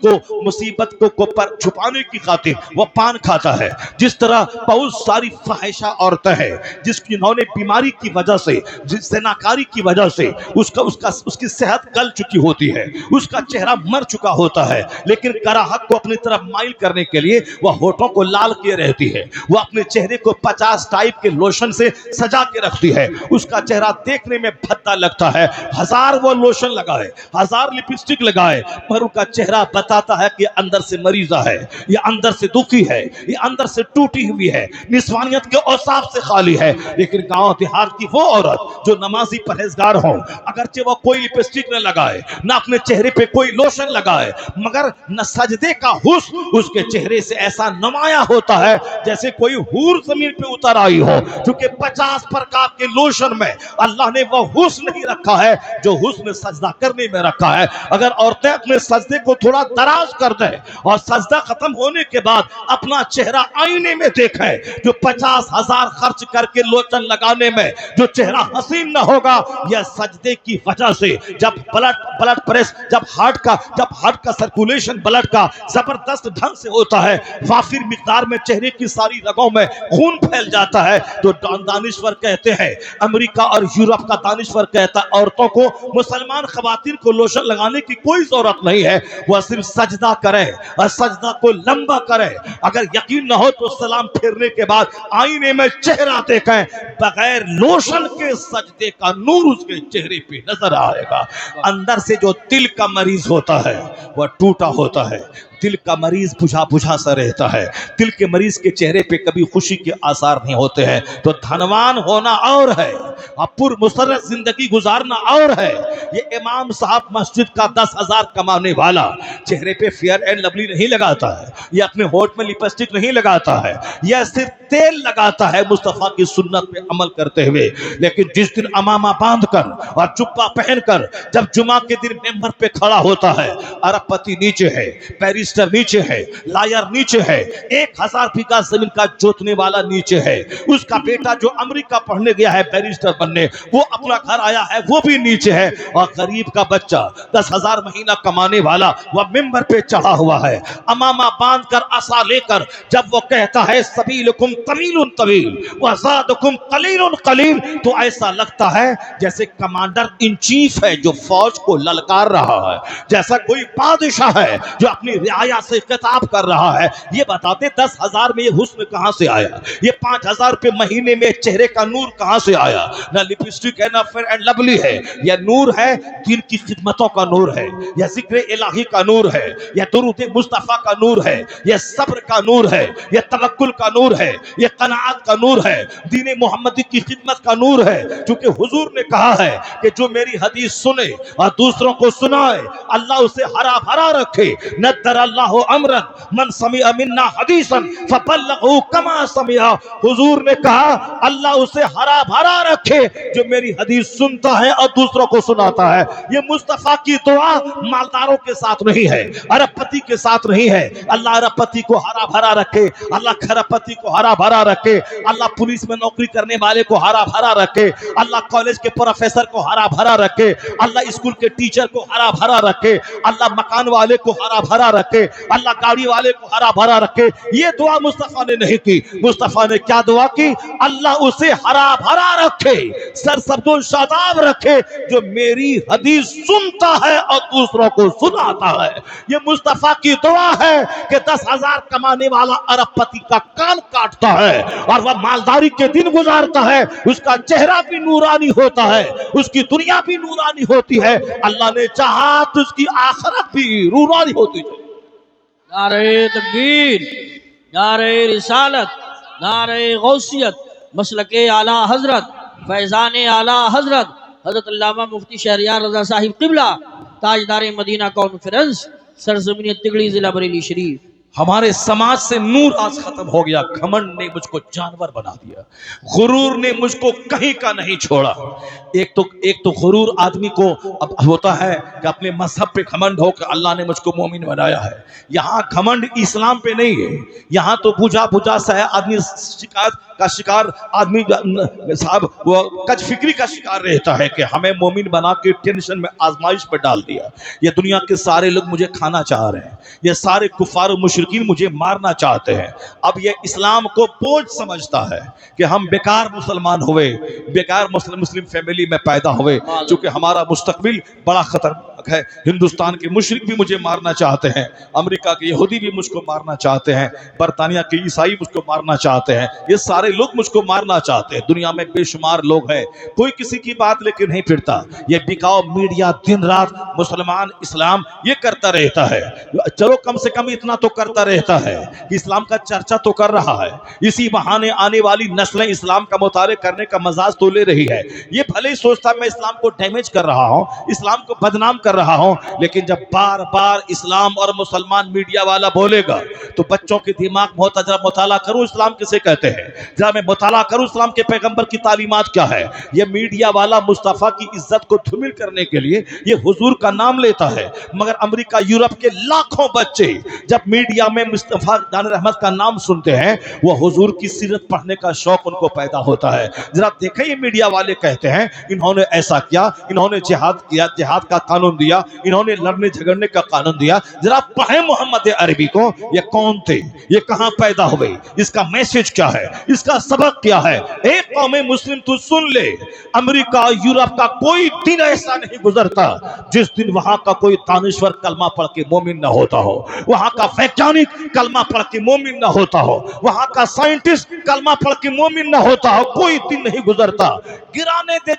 को पर छुपाने की खातिर वो पान खाता है। जिस तरह बहुत सारी फाहिशा औरतें हैं जिन्होंने बीमारी की वजह से, ज़िनाकारी की वजह से उसकी सेहत गल चुकी होती है, उसका चेहरा मर चुका होता है, लेकिन कराहत को अपनी तरफ माइल करने के लिए वह होठों को लाल किए रहती है, वह अपने चेहरे को 50 टाइप के लोशन से सजा के रखती है। उसका चेहरा देखने में भद्दा लगता है, हजार वो लोशन लगाए, हजार लिपस्टिक लगाए, पर उनका चेहरा बताता है कि अंदर से मरीजा है, ये अंदर से दुखी है, ये अंदर से टूटी हुई है, निस्वानियत के औसाफ से खाली है। लेकिन गांव देहात की वो औरत जो नमाजी परहेजगार हो, अगरचे वो कोई लिपस्टिक न लगाए, ना अपने चेहरे पे कोई लोशन लगाए, मगर न सजदे का हुस्न उसके चेहरे से ऐसा नुमाया होता है जैसे कोई हूर जमीन पे उतर आई हो। क्योंकि 50 प्रकार के लोशन में अल्लाह ने वो हुस्न नहीं रखा है जो हुस्न सजदा करने में रखा है। अगर औरतें अपने सजदे को थोड़ा दराज कर दें और सजदा खत्म होने के बाद अपना चेहरा आईने में देखें, जो 50,000 खर्च करके लोशन लगाने में जो चेहरा हसीन न होगा, यह सजदे की वजह से जब ब्लड प्रेस, जब हार्ट का सर्कुलेशन ब्लड का जबरदस्त ढंग से होता है, वाफिर मिकदार में चेहरे की सारी रगों में खून फैल जाता है। तो दानिश्वर कहते हैं, अमेरिका और यूरोप का दानिश्वर कहता है, औरतों को, मुसलमान खवातीन को लोशन लगाने की कोई जरूरत नहीं है, वह सिर्फ सजदा करें और सजदा को लंबा करें। अगर यकीन न हो तो सलाम फेरने के बाद आईने में चेहरा देखें, बगैर लोशन के सजदे का नूर उसके चेहरे पे नजर आएगा। अंदर से जो दिल का मरीज होता है वह टूटा होता है, दिल का मरीज बुझा बुझा सा रहता है, दिल के मरीज के चेहरे पे कभी खुशी के आसार नहीं होते हैं। तो धनवान होना और है और पुरमुसर्रत जिंदगी गुजारना और है। ये इमाम साहब मस्जिद का 10,000 कमाने वाला चेहरे पे फेयर एंड लवली नहीं लगाता है, ये अपने होठ में लिपस्टिक नहीं लगाता है, यह सिर्फ तेल लगाता है मुस्तफा की सुन्नत पे अमल करते हुए। लेकिन जिस दिन अमामा बांधकर और जुब्बा पहनकर जब जुमा के दिन मेंबर पे खड़ा होता है, अरबपति नीचे है, पेरिस बैरिस्टर नीचे है, लायर नीचे है, 1000 बीघा जमीन का जोतने वाला नीचे है, उसका बेटा जो अमेरिका पढ़ने गया है बैरिस्टर बनने, वो अपना घर आया है, वो भी नीचे है, और गरीब का बच्चा 10,000 महीना कमाने वाला वह मिंबर पे चढ़ा हुआ है, अमामा बांध कर आशा लेकर, जब वो कहता है सबीलुकुम तवीलुन तवील व ज़ादुकुम कलीलुन कलील, तो ऐसा लगता है जैसे कमांडर इन चीफ है जो फौज को ललकार रहा है, जैसा कोई बादशाह है जो अपनी रियाया से खिताब कर रहा है। ये बताते 10,000 में ये हुस्न कहां से आया, ये 5,000 रुपए महीने में चेहरे का नूर कहां से आया, ना लिपस्टिक है ना फेयर एंड लवली है, यह नूर है दीन की खिदमतों का नूर है, यह जिक्र इलाही का नूर है, यह दुरूद मुस्तफा का नूर है, यह सब्र का नूर है, यह तवक्कुल का नूर है, यह कनाअत का नूर है, दीन मोहम्मदी की खिदमत का नूर है। क्योंकि हुजूर ने कहा है कि जो मेरी हदीस सुने और दूसरों को सुनाए अल्लाह उसे हरा भरा रखे। नद्दर अल्लाहु अमरन मन समिअ मिन्ना हदीसन फबल्लगहु कमा समिअ। हुजूर ने कहा अल्लाह उसे हरा भरा रखे जो मेरी हदीस सुनता है और दूसरों को सुनाता है। ये मुस्तफा की दुआ मालदारों के साथ नहीं है, अरबपति के साथ नहीं है। अल्लाह अरबपति को हरा भरा रखे, अल्लाह खरबपति को हरा भरा रखे, अल्लाह पुलिस में नौकरी करने वाले को हरा भरा रखे, अल्लाह कॉलेज के प्रोफेसर को हरा भरा रखे, अल्लाह स्कूल के टीचर को हरा भरा रखे, अल्लाह मकान वाले को हरा भरा रखे, अल्लाह गाड़ी वाले को हरा भरा रखे। ये दुआ मुस्तफा ने नहीं की। मुस्तफा ने क्या दुआ की? अल्लाह उसे हरा भरा रखे, सरसब्दो शादाब रखे जो मेरी हदीस सुनता है और दूसरों को सुनाता है। ये मुस्तफा की दुआ है कि 10,000 कमाने वाला अरबपति का कान काटता है और वह मालदारी के दिन गुजारता है, उसका चेहरा भी नूरानी होता है, उसकी दुनिया भी नूरानी होती है। अल्लाह ने चाहा तो उसकी आखिरत भी नूरानी होती है। नारे तकबीर, नारे रिसालत, नारे गौसियत, मसलके आला हजरत, फैजान आला हजरत हजरत अल्लामा मुफ्ती शहरियार रजा साहिब किबला ताजदार मदीना कॉन्फ्रेंस सरजमीन तिगड़ी जिला बरेली शरीफ। हमारे समाज से नूर आज खत्म हो गया। घमंड ने मुझको जानवर बना दिया, गुरूर ने मुझको कहीं का नहीं छोड़ा। एक तो गुरूर आदमी को अब होता है कि अपने मजहब पे घमंड हो कि अल्लाह ने मुझको मोमिन बनाया है। यहाँ घमंड इस्लाम पे नहीं है, यहाँ तो बुझा बुझा सा है आदमी, शिकायत का शिकार आदमी साहब वो कज फिक्री का शिकार रहता है कि हमें मोमिन बना के टेंशन में आजमाइश में डाल दिया। ये दुनिया के सारे लोग मुझे खाना चाह रहे हैं, ये सारे कुफार मुशरिकीन मुझे मारना चाहते हैं। अब ये इस्लाम को बोझ समझता है कि हम बेकार मुसलमान हुए, बेकार मुस्लिम फैमिली में पैदा हुए, क्योंकि हमारा मुस्तकबिल बड़ा खतरनाक है। हिंदुस्तान के मुशरिक भी मुझे मारना चाहते हैं, अमेरिका के यहूदी भी मुझको मारना चाहते हैं, बरतानिया के ईसाई मुझको मारना चाहते हैं, ये सारे लोग मुझको मारना चाहते हैं। दुनिया में बेशुमार लोग हैं, कोई किसी की बात लेके नहीं फिरता। ये बिकाऊ मीडिया दिन रात मुसलमान इस्लाम ये करता रहता है। चलो कम से कम इतना तो करता रहता है कि इस्लाम का चर्चा तो कर रहा है, इसी बहाने आने वाली नस्लें इस्लाम का मुतारे करने का मजाज तो ले रही है। ये भले ही सोचता मैं इस्लाम को डैमेज कर रहा हूं, इस्लाम को बदनाम कर रहा हूं, लेकिन जब बार बार इस्लाम और मुसलमान मीडिया वाला बोलेगा तो बच्चों के दिमाग में होता जरा मुताला करूं इस्लाम किसे कहते हैं, जरा मैं मुताला करूं इस्लाम के पैगंबर की तालीमात क्या है। ये मीडिया वाला मुस्तफा की इज्जत को धूमिल करने के लिए ये हुजूर का नाम लेता है, मगर अमेरिका यूरोप के लाखों बच्चे जब मीडिया में मुस्तफा दानिर अहमद का नाम सुनते हैं वो हुजूर की सीरत पढ़ने का शौक उनको पैदा होता है। जरा देखें ये मीडिया वाले कहते हैं इन्होंने ऐसा किया, इन्होंने जिहाद किया, जिहाद का कानून दिया, इन्होंने लड़ने झगड़ने का कानून दिया। जरा पढ़े मोहम्मद अरबी को, ये कौन थे, ये कहां पैदा हुए, इसका मैसेज क्या है, इसका सबक क्या है। एक कौम मुस्लिम तू सुन ले, अमेरिका यूरोप का कोई दिन ऐसा नहीं गुजरता जिस दिन वहां का कोई दानिश्वर कलमा पढ़ के मोमिन न होता हो, वहां का वैज्ञानिक कलमा पढ़ के मोमिन न होता हो, वहां का साइंटिस्ट कलमा पढ़ के मोमिन न होता हो। कोई दिन नहीं गुजरता। गिराने दे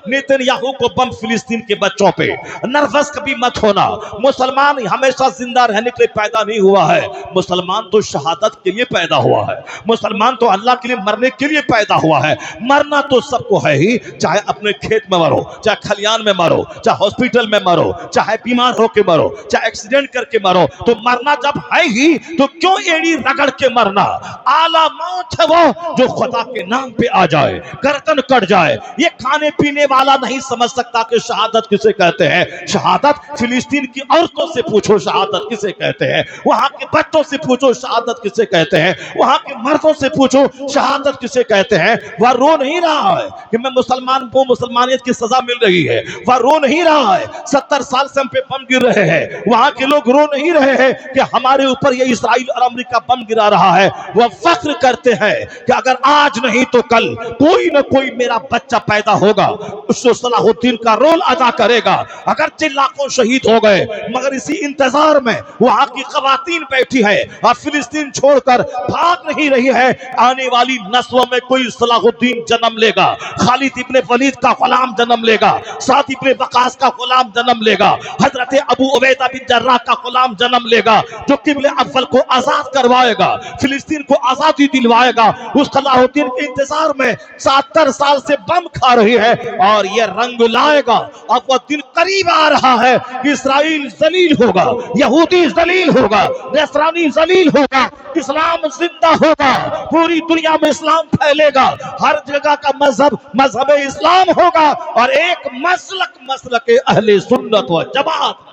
नेतन्याहू को बम फिलिस्तीन के बच्चों पे। नर्वस कभी मत होना, मुसलमान हमेशा जिंदा रहने के लिए पैदा नहीं हुआ है, मुसलमान तो शहादत के लिए पैदा हुआ है, मुसलमान तो अल्लाह के लिए मरने के लिए पैदा हुआ है। मरना तो सबको है ही, चाहे अपने खेत में मरो, चाहे खलियान में मरो, चाहे हॉस्पिटल में मरो, चाहे बीमार होके मरो, चाहे एक्सीडेंट करके मरो, तो मरना जब है ही तो क्यों एड़ी रगड़ के मरना। आला मौत है वो जो खुदा के नाम पे आ जाए, गर्दन कट जाए। ये खाने पीने वाला नहीं समझ सकता कि शहादत किसे कहते हैं। शहादत। फिलिस्तीन की औरतों से पूछो शहादत किसे कहते हैं, वहां के बच्चों से पूछो शहादत किसे कहते हैं, वहां के मर्दों से पूछो शहादत किसे कहते हैं। वह रो नहीं रहा है कि मैं मुसलमान को मुसलमानियत की सजा मिल रही है, वह रो नहीं रहा है 70 साल से हम पे बम गिर रहे हैं। वहां के लोग रो नहीं रहे हैं कि हमारे ऊपर ये इसराइल और अमेरिका बम गिरा रहा है। वह फख्र करते हैं कि अगर आज नहीं तो कल कोई ना कोई मेरा बच्चा पैदा होगा, उसको सलाहुद्दीन का रोल अदा करेगा। अगर लाखों शहीद हो गए, मगर इसी इंतजार में वहां की खवातीन बैठी है और फिलिस्तीन छोड़कर भाग नहीं रही है। आने वाली नस्लों में कोई सलाहुद्दीन जन्म लेगा, खालिद इब्ने वलीद का गुलाम जन्म लेगा, साद इब्ने वकास का गुलाम जन्म लेगा, हजरत अबू उबैदा बिन जर्राह का गुलाम जन्म लेगा, जो किबले अव्वल को आजाद करवाएगा, फिलिस्तीन को आजादी दिलवाएगा। उस सलाहुद्दीन के इंतजार में 70 साल से बम खा रही है और यह रंग लाएगा। अब वह दिन करीब आ रहा है, इसराइल जलील होगा, यहूदी जलील होगा, नसरानी जलील होगा, इस्लाम जिंदा होगा, पूरी दुनिया में इस्लाम फैलेगा, हर जगह का मजहब मजहब इस्लाम होगा और एक मसलक अहले सुन्नत व जमात।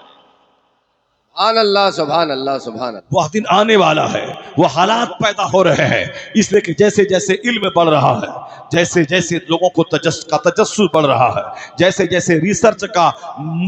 सुभान अल्लाह सुभान अल्लाह सुभान अल्लाह। वह दिन आने वाला है, वो हालात पैदा हो रहे हैं, इसलिए कि जैसे जैसे इल्म बढ़ रहा है, जैसे जैसे लोगों को तजस्सुस बढ़ रहा है, जैसे जैसे रिसर्च का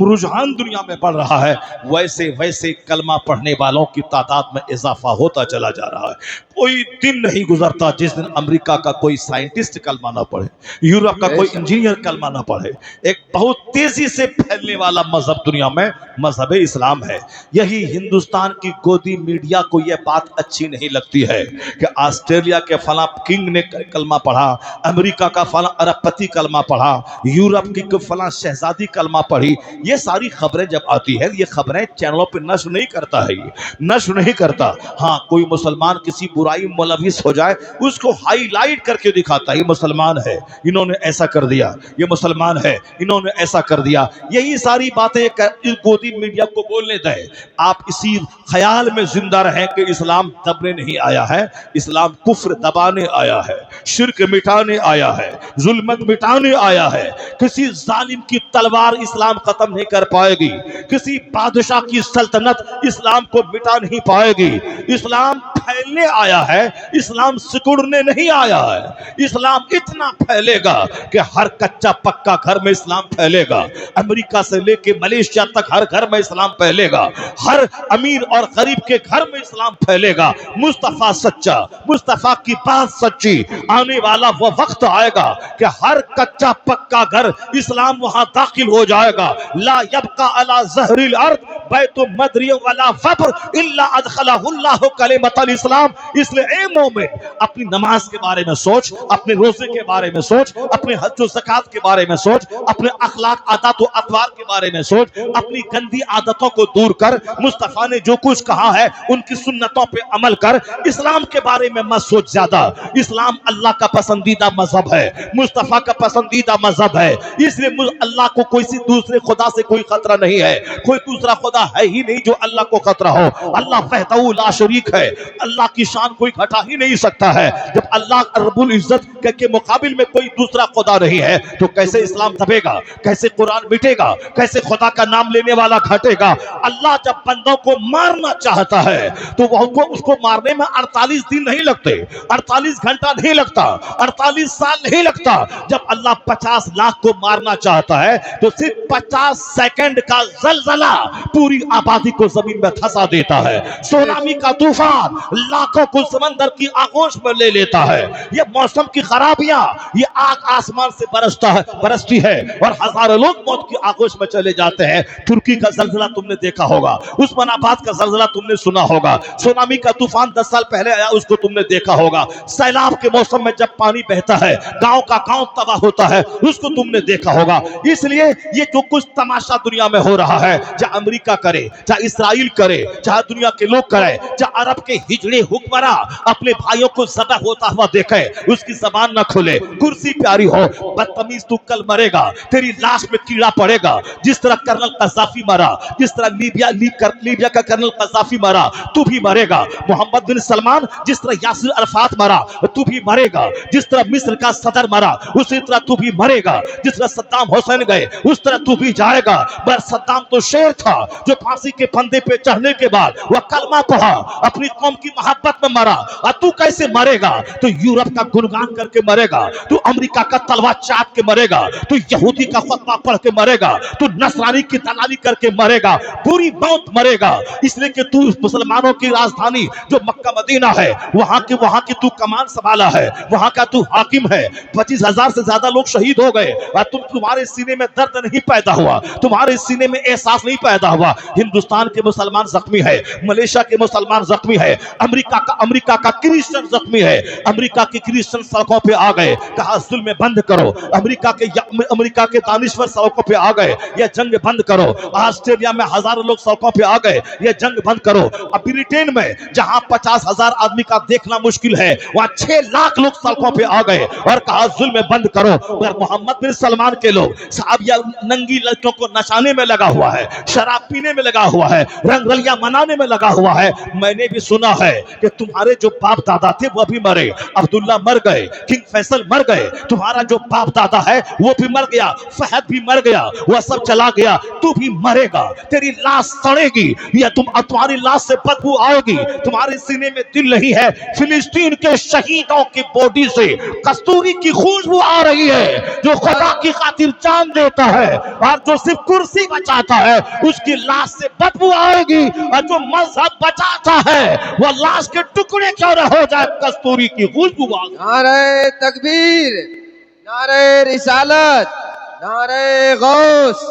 रुझान दुनिया में बढ़ रहा है, वैसे वैसे कलमा पढ़ने वालों की तादाद में इजाफा होता चला जा रहा है। कोई दिन नहीं गुजरता जिस दिन अमेरिका का कोई साइंटिस्ट कलमा ना पढ़े, यूरोप का कोई इंजीनियर कलमा ना पढ़े। एक बहुत तेजी से फैलने वाला मजहब दुनिया में मजहब इस्लाम है। यही हिंदुस्तान की गोदी मीडिया को यह बात अच्छी नहीं लगती है कि ऑस्ट्रेलिया के फला किंग ने कलमा पढ़ा, अमेरिका का फला अरबपति कलमा पढ़ा, यूरोप की फला शहजादी कलमा पढ़ी। ये सारी खबरें जब आती है, ये खबरें चैनलों पर नशर नहीं करता है, ये नशर नहीं करता। हाँ, कोई मुसलमान किसी बुराई मुलविस हो जाए, उसको हाईलाइट करके दिखाता है, ये मुसलमान है, इन्होंने ऐसा कर दिया, ये मुसलमान है, इन्होंने ऐसा कर दिया। यही सारी बातें गोदी मीडिया को बोलने दें। आप इसी ख्याल में जिंदा रहें कि इस्लाम दबने नहीं आया है, इस्लाम कुफ्र दबाने आया है, शिर्क मिटाने आया है, जुल्मत मिटाने आया है। किसी जालिम की तलवार इस्लाम खत्म नहीं कर पाएगी, किसी बादशाह की सल्तनत इस्लाम को मिटा नहीं पाएगी। इस्लाम फैलने आया है, इस्लाम सिकुड़ने नहीं आया है। इस्लाम इतना फैलेगा कि हर कच्चा पक्का घर में इस्लाम फैलेगा, अमेरिका से लेके मलेशिया तक हर घर में इस्लाम फैलेगा, हर अमीर और गरीब के घर में इस्लाम फैलेगा। मुस्तफा सच्चा, मुस्तफा की बात सच्ची। आने वाला वो वक्त आएगा कि हर कच्चा पक्का घर इस्लाम वहां दाखिल हो जाएगा। ला यबका अला ज़हरिल अर्द बैतु मदरी वला फब्र इल्ला अदखलहुल्लाहु कलिमतल इस्लाम। इसलिए ए मोमिन, अपनी नमाज के बारे में सोच, अपने रोजे के बारे में सोच, अपने हज व ज़कात के बारे में सोच, अपने अखलाक आदत व अतवार के बारे में सोच, अपनी गंदी आदतों को दूर कर। मुस्तफा ने जो कुछ कहा है उनकी सुन्नतों पे अमल कर। इस्लाम के बारे में मत सोच ज्यादा। इस्लाम अल्लाह का पसंदीदा मजहब है, मुस्तफा का पसंदीदा मजहब है। इसलिए अल्लाह को कोई दूसरे खुदा से कोई खतरा नहीं है, कोई दूसरा खुदा है ही नहीं जो अल्लाह को खतरा हो। अल्लाह वहदहू ला शरीक है, अल्लाह की शान कोई घटा ही नहीं सकता है। जब अल्लाह रब्बुल इज्जत के मुकाबिल में कोई दूसरा खुदा नहीं है तो कैसे इस्लाम दबेगा, कैसे कुरान मिटेगा, कैसे खुदा का नाम लेने वाला घटेगा। अल्लाह जब बंदों को मारना चाहता है तो वह उसको मारने में 48 दिन नहीं लगते, 48 घंटा नहीं लगता, 48 साल नहीं लगता। जब अल्लाह 50 लाख को मारना चाहता है तो सिर्फ 50 सेकंड का जलजला पूरी आबादी को जमीन में धंसा देता है। सुनामी का तूफान लाखों को समंदर की आगोश में ले लेता है। ये मौसम की खराबियां, ये आग आसमान से बरसती है और हजारों लोग मौत की आगोश में चले जाते हैं। तुर्की का जलजला तुमने देखा होगा, उस्मानाबाद का जलजला तुमने सुना होगा, सुनामी का तूफान 10 साल पहले आया उसको तुमने देखा होगा। सैलाब के मौसम में जब पानी बहता है, गांव का गांव तबाह होता है, उसको तुमने देखा होगा। इसलिए ये जो कुछ तमाशा दुनिया में हो रहा है, चाहे अमेरिका अमेरिका करे, चाहे इसराइल करे, चाहे दुनिया के लोग करे, चाहे अरब के हिजड़े हुक्मरा अपने भाइयों को ज़बह होता हुआ देखे, उसकी जबान ना खोले, कुर्सी प्यारी हो, बदतमीज तू कल मरेगा, तेरी लाश में कीड़ा पड़ेगा। जिस तरह कर्नल कज़ाफी मरा, जिस तरह लीबिया का कर्नल कज़ाफी मरा, तू भी मरेगा। मोहम्मद बिन सलमान जिस तरह यासिर अरफात मरा, तू भी मरेगा। जिस तरह मिस्र का सदर मरा, उसी तरह तू भी मरेगा। जिस तरह सद्दाम हुसैन गए, उस तरह तू भी जाएगा। पर सद्दाम तो शेर था जो फांसी के फंदे पे चढ़ने के बाद वह कलमा पढ़ा, अपनी कौम की मोहब्बत में मरा। और तू कैसे मरेगा? तो यूरोप का गुणगान करके मरेगा, तू अमेरिका का तलवार चाट के मरेगा, तू यहूदी का फतवा पढ़ के मरेगा, तू नसरानी की दलाली करके मरेगा, बुरी मौत मरेगा। इसलिए कि तू मुसलमानों की राजधानी जो मक्का मदीना है, वहां की तू कमान संभाला है, वहां का तू हाकिम है। 25,000 से ज्यादा लोग शहीद हो गए और तुम्हारे सीने में दर्द नहीं पैदा हुआ, तुम्हारे सीने में एहसास नहीं पैदा हुआ। हिंदुस्तान के मुसलमान जख्मी है, मलेशिया के मुसलमान जख्मी है, अमेरिका का क्रिश्चियन जख्मी है। अमेरिका के क्रिश्चियन सड़कों पे आ गए, कहा जुल्म बंद करो। अमेरिका के दानिश्वर सड़कों पे आ गए, यह जंग बंद करो। ऑस्ट्रेलिया में हजारों लोग सड़कों पे आ गए, यह जंग बंद करो। अब ब्रिटेन में जहां 50,000 आदमी का देखना मुश्किल है, वहां 6 लाख लोग सड़कों पे आ गए और कहा जुल्म बंद करो। पर मोहम्मद बिन सलमान के लोग साहब या नंगी लड़कियों को नचाने में लगा हुआ है, शराब पीने में लगा हुआ है, रंगरलिया मनाने में लगा हुआ है। मैंने भी सुना है कि तुम्हारे जो बाप दादा थे वो भी मरे, अब्दुल्ला मर गए, किंग फैसल मर गए, तुम्हारा जो बाप दादा है वो भी मर गया, फहद भी मर गया, वह सब चला गया, तू भी मरेगा। तेरी लाश सड़ेगी या तुम्हारी लाश से बदबू आएगी। तुम्हारे सीने में दिल नहीं है। फिलिस्तीन के शहीदों की बॉडी से कस्तूरी की खुशबू आ रही है। जो खुदा की खातिर जान देता है और जो सिर्फ कुर्सी बचाता है, उसकी लाश से बदबू आएगी। और जो मजहब बचाता है वह लाश के टुकड़े क्यों न हो जाए, कस्तूरी की खुशबू आ गई। नारे तकबीर, नारे रिसालत, नारे गौस,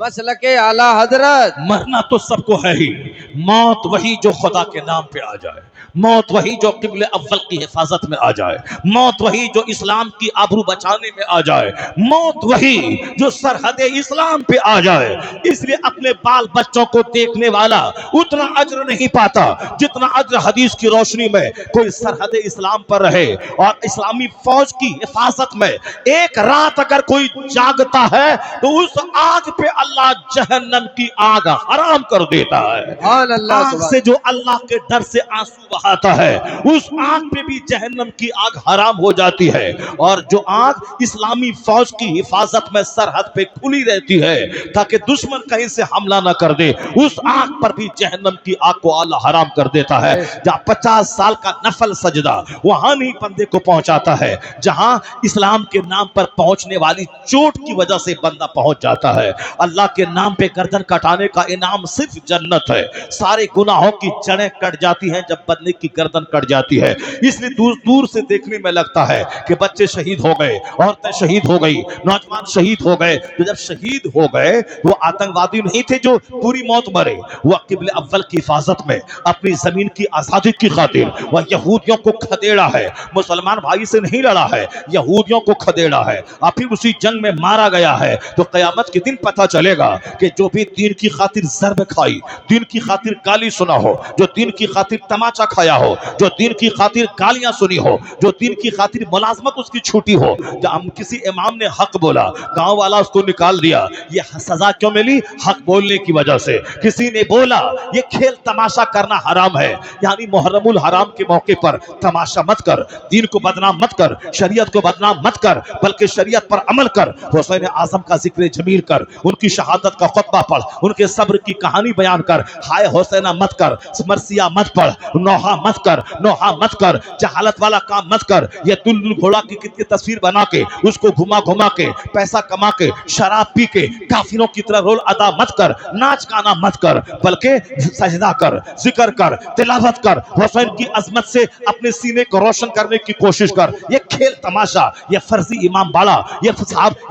मसलके आला हजरत। मरना तो सबको है ही, मौत वही जो खुदा के नाम पे आ जाए, मौत वही जो किबले अव्वल की हिफाजत में आ जाए, मौत वही जो इस्लाम की आबरू बचाने में आ जाए, मौत वही जो सरहद इस्लाम पे आ जाए। इसलिए अपने बाल बच्चों को देखने वाला उतना अज्र नहीं पाता जितना अज्र हदीस की रोशनी में कोई सरहद इस्लाम पर रहे और इस्लामी फौज की हिफाजत में एक रात अगर कोई जागता है तो उस आग पे अल्लाह जहन्नम की आग हराम कर देता है। आग से जो अल्लाह के डर से आंसू बहाता है, उस आग पे भी जहन्नम की आग हराम हो जाती है। और जो आग इस्लामी फौज की हिफाजत में सरहद पे खुली रहती है ताकि दुश्मन कहीं से हमला ना कर दे, उस आग पर भी जहन्नम की आग को अल्लाह हराम कर देता है। जहाँ 50 साल का नफल सजदा वहां नहीं बंदे को पहुंचाता है, जहां इस्लाम के नाम पर पहुंचने वाली चोट की वजह से बंदा पहुंच जाता है। अल्लाह के नाम पे गर्दन कटाने का इनाम सिर्फ जन्नत है। सारे गुनाहों की जड़ें कट जाती हैं जब बंदे की गर्दन कट जाती है। इसलिए दूर दूर से देखने में लगता है कि बच्चे शहीद हो गए, औरतें शहीद हो गई, नौजवान शहीद हो गए। तो जब शहीद हो गए वो आतंकवादी नहीं थे जो पूरी मौत मरे, वो किबले अव्वल की हिफाजत में अपनी जमीन की आजादी की खातिर वह यहूदियों को खदेड़ा है। मुसलमान भाई से नहीं लड़ा है, यहूदियों को खदेड़ा है और फिर उसी जंग में मारा गया है। तो कयामत के दिन पता चलेगा कि जो भी दीन की खातिर ज़र्ब खाई, दीन की खातिर गाली सुना हो, जो दीन की खातिर तमाचा खाया हो, जो दीन की खातिर गालियां सुनी हो, जो दीन की खातिर मुलाजमत उसकी छूटी हो, जब किसी इमाम ने हक बोला गांव वाला उसको निकाल दिया, ये सजा क्यों मिली? हक बोलने की वजह से। किसी ने बोला ये खेल तमाशा करना हराम है, यानी मुहर्रमुल हराम के मौके पर तमाशा मत कर, दीन को बदनाम मत कर, शरीयत को बदनाम मत कर, बल्कि शरीयत पर अमल कर। हुसैन आजम का जिक्र जमील कर, उनकी शहादत का खुतबा पढ़, उनके सब्र की कहानी बयान कर। हाय हुसैना मत कर, मरसिया मत पढ़, नौहा मत कर, नौहा मत कर, जहालत वाला काम मत कर। ये दुल्दुल घोड़ा की तस्वीर बना के उसको घुमा घुमा के पैसा कमा के शराब पी के काफिरों की तरह रोल अदा मत कर, नाच गाना मत कर, बल्कि सजदा कर, जिक्र कर, तिलावत कर, हुसैन की अजमत से अपने सीने को रोशन करने की कोशिश कर। ये खेल तमाशा, ये फर्जी इमाम बाड़ा, ये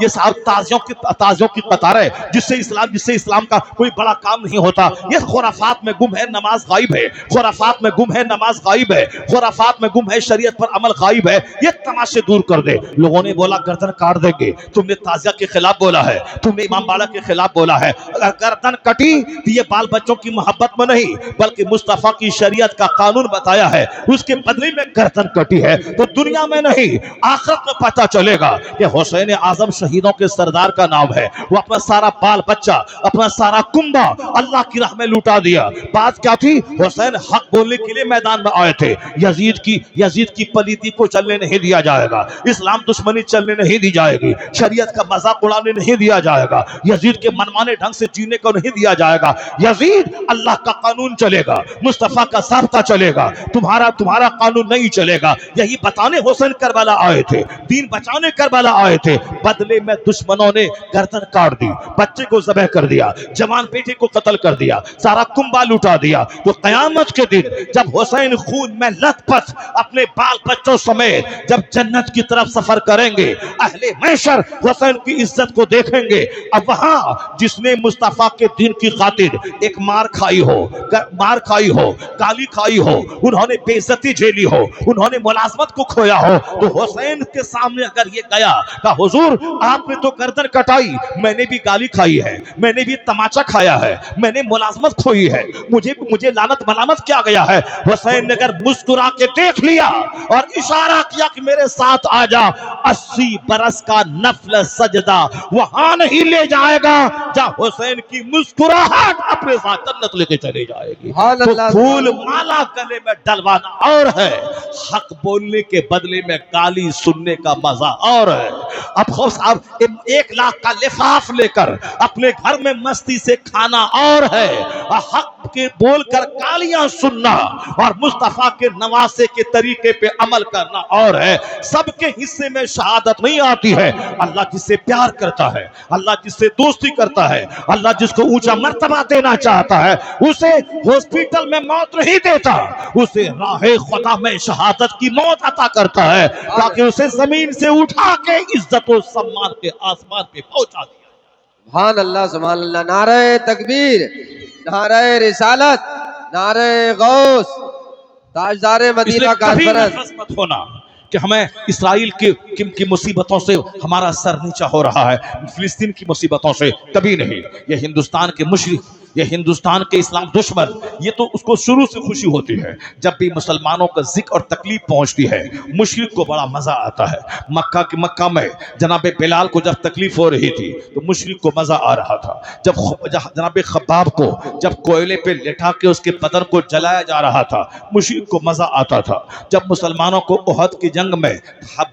साहब ताजियों की कतार है जिससे इस्लाम का कोई बड़ा काम नहीं होता। ये खुराफात खुराफात में गुम है, नमाज गायब है, खुराफात में गुम है, नमाज गायब है, खुराफात में गुम है, शरीयत पर अमल गायब है। ये तमाशे दूर कर दे। लोगों ने बोला गर्दन काट देंगे, तुमने ताजिया के खिलाफ बोला है, तुमने इमाम बाड़ा के खिलाफ बोला है। अगर गर्दन कटी तो ये बाल बच्चों की मोहब्बत में नहीं बल्कि मुस्तफा की शरीयत का कानून बताया है, उसके बदले में गर्दन कटी है। तो दुनिया में नहीं आखिरत में पता चलेगा कि हुसैन आजम शहीदों के सरदार का नाम है। वो अपना सारा बाल बच्चा, अपना सारा कुंबा अल्लाह की राह में लुटा दिया। बात क्या थी? हुसैन हक बोलने के लिए मैदान में आए थे। यजीद की पलीती को चलने नहीं दिया जाएगा, इस्लाम दुश्मनी चलने नहीं दी जाएगी, शरीयत का मजाक उड़ाने नहीं दिया जाएगा, यजीद के मनमाने ढंग से जीने को नहीं दिया जाएगा। यजीद अल्लाह का कानून चलेगा, मुस्तफा का साब्ता चलेगा, तुम्हारा कानून नहीं चलेगा। यही बताने हुसैन करबला आए थे, दीन बचाने करबला आए थे। बदले में दुश्मनों ने गर्दन काट दी, बच्चे को ज़बह कर दिया, जवान बेटे को कत्ल कर दिया, सारा कुंबा लुटा दिया। तो कयामत के दिन जब हुसैन खून में लथपथ अपने बाल बच्चों समेत जब जन्नत की तरफ सफर करेंगे, अहले महशर हुसैन की इज्जत को देखेंगे। अब वहां जिसने मुस्तफा के दिन की खातिर एक मार खाई हो, गाली खाई हो, उन्होंने बेइज्जती झेली हो, उन्होंने मुलाजमत को खोया हो, तो हुसैन के सामने अगर ये गया कहा हुजूर आपने तो गर्दन कटाई, मैंने भी गाली खाई है, मैंने भी तमाचा खाया है, मैंने मुलाजमत खोई है, मुझे लानत मलामत क्या गया है। हुसैन ने अगर मुस्कुरा के देख लिया और इशारा किया कि मेरे साथ आ जा, 80 बरस का नफल सजदा वहां नहीं ले जाएगा जहां हुसैन की मुस्कुराहट अपने साथ जन्नत लेके चले जाएगी। तो फूल माला गले में डलवाना और है, हक बोलने के बदले में गाली सुनने का मजा और है। अब आप 1 लाख का लिफाफ लेकर अपने घर में मस्ती से खाना और है, हक के बोलकर गालियां सुनना और मुस्तफा के नवासे के तरीके पे अमल करना और है। सबके हिस्से में शहादत नहीं आती है। अल्लाह जिससे प्यार करता है, अल्लाह जिससे दोस्ती करता है, अल्लाह जिसको ऊंचा मर्तबा देना चाहता है, उसे हॉस्पिटल में मौत नहीं देता, उसे राहे खुदा में शहादत की मौत अता करता है, ताकि उसे जमीन से उठा के इज्जत और सम्मान के आसमान पे पहुंचा दिया। सुभान अल्लाह, सुभान अल्लाह। नारे तकबीर, नारे रिसालत, नारे गौस, ताजदारे मदीना का सरफराज। मत होना कि हमें इसराइल की मुसीबतों से हमारा सर नीचा हो रहा है, फिलिस्तीन की मुसीबतों से कभी नहीं। ये हिंदुस्तान के मुशरिक, ये हिंदुस्तान के इस्लाम दुश्मन, ये तो उसको शुरू से खुशी होती है जब भी मुसलमानों का जिक्र और तकलीफ पहुंचती है। मुशरिक को बड़ा मजा आता है। मक्का में जनाबे बिलाल को जब तकलीफ हो रही थी तो मुशरिक को मजा आ रहा था। जब जनाबे खब्बाब को जब कोयले पे लेटा के उसके बदन को जलाया जा रहा था, मुशरिक को मजा आता था। जब मुसलमानों को उहद की जंग में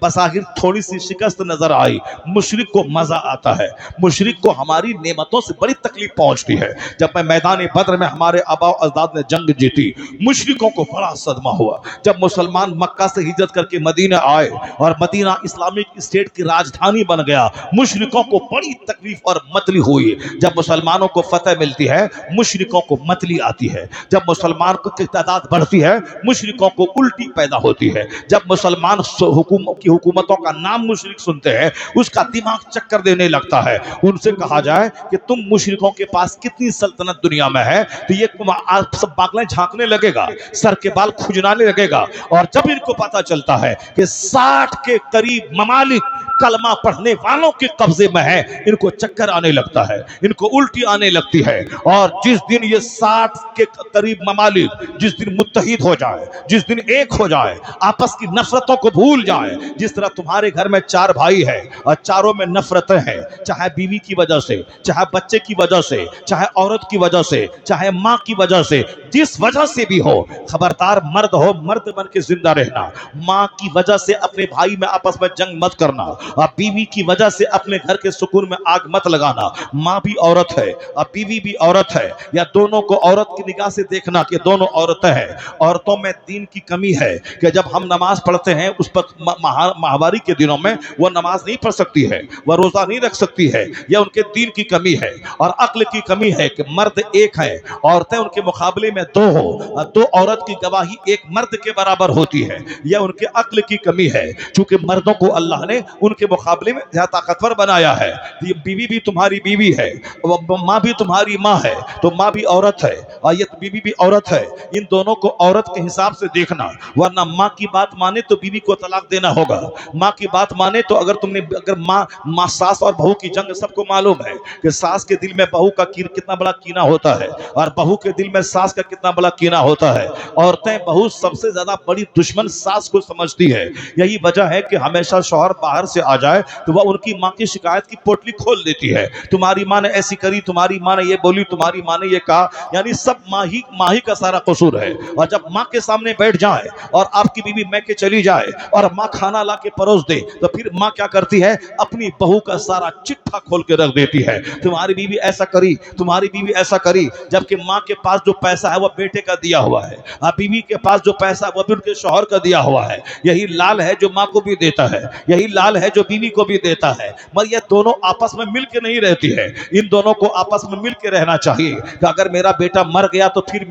बसाहिर थोड़ी सी शिकस्त नजर आई, मुशरिक को मजा आता है। मुशरिक को हमारी नेमतों से बड़ी तकलीफ पहुंचती है। जब मैं मैदान बद्र में हमारे आबा अजदाद ने जंग जीती, मुशरिकों को बड़ा सदमा हुआ। जब मुसलमान मक्का से हिजरत करके मदीना आए और मदीना इस्लामिक स्टेट की राजधानी बन गया, मुशरिकों को बड़ी तकलीफ और मतली हुई। जब मुसलमानों को फतह मिलती है, मुशरिकों को मतली आती है। जब मुसलमान की तादाद बढ़ती है, मुशरिकों को उल्टी पैदा होती है। जब मुसलमान की हुकूमतों का नाम मुशरिक सुनते हैं, उसका दिमाग चक्कर देने लगता है। उनसे कहा जाए कि तुम मुशरिकों के पास कितनी सल्तनत दुनिया में है, तो ये सब बागलें झांकने लगेगा, सर के बाल खुजनाने लगेगा। और जब इनको पता चलता है कि 60 के करीब ममालिक कलमा पढ़ने वालों के कब्जे में है, इनको चक्कर आने लगता है, इनको उल्टी आने लगती है। और जिस दिन ये 60 के करीब ममालिक जिस दिन मुत्तहिद हो जाए, जिस दिन एक हो जाए, आपस की नफरतों को भूल जाए, जिस तरह तुम्हारे घर में 4 भाई है और चारों में नफरतें हैं, चाहे बीवी की वजह से, चाहे बच्चे की वजह से, चाहे औरत की वजह से, चाहे माँ की वजह से, जिस वजह से भी हो, खबरदार मर्द हो, मर्द बन के जिंदा रहना। माँ की वजह से अपने भाई में आपस में जंग मत करना, और बीवी की वजह से अपने घर के सुकून में आग मत लगाना। माँ भी औरत है और बीवी भी औरत है, या दोनों को औरत की निगाह से देखना कि दोनों औरतें हैं। औरतों में दीन की कमी है कि जब हम नमाज पढ़ते हैं उस पर माहवारी के दिनों में वह नमाज नहीं पढ़ सकती है, वह रोजा नहीं रख सकती है, यह उनके दीन की कमी है। और अक्ल की कमी है कि मर्द एक है, औरतें उनके मुकाबले में दो हो, दो औरत की गवाही एक मर्द के बराबर होती है। यह उनके अक्ल की कमी है, क्योंकि मर्दों को अल्लाह ने उनके मुकाबले में ज्यादा ताकतवर बनाया है। ये बीवी भी तुम्हारी बीवी है, माँ भी तुम्हारी माँ है, तो माँ भी औरत है और ये बीवी भी औरत है। इन दोनों को औरत के हिसाब से देखना, वरना माँ की बात माने तो बीवी को तलाक देना होगा। माँ की बात माने तो अगर माँ सास और बहू की जंग सबको मालूम है कि सास के दिल में बहू का कितना बड़ा कीना होता है और बहू के दिल में सास का कितना बड़ा कीना होता है। औरतें बहू सबसे ज्यादा बड़ी दुश्मन सास को समझती है। यही वजह है कि हमेशा शौहर बाहर से आ जाए तो वह उनकी माँ की शिकायत की पोटली खोल देती है। तुम्हारी माँ ने ऐसी करी, तुम्हारी माँ ने ये बोली, तुम्हारी माँ ने ये कहा, यानी सब माँ ही का सारा कसूर है। और जब माँ के सामने बैठ जाए और आपकी बीवी मैके चली जाए और माँ खाना ला के परोस दे, तो फिर माँ क्या करती है, अपनी बहू का सारा चिट्ठा खोल के रख देती है। तुम्हारी बीवी ऐसा करी, तुम्हारी बीवी ऐसा करी, जबकि माँ के पास जो पैसा है वह बेटे का दिया हुआ है, बीवी के पास जो पैसा है वह भी उनके शौहर का दिया हुआ है। यही लाल है जो माँ को भी देता है, यही लाल है जो बीवी को भी देता है, मगर ये दोनों आपस में मिल के नहीं रहती है। इन दोनों को आपस में मिल के रहना चाहिए कि अगर मेरा बेटा मर गया तो फिर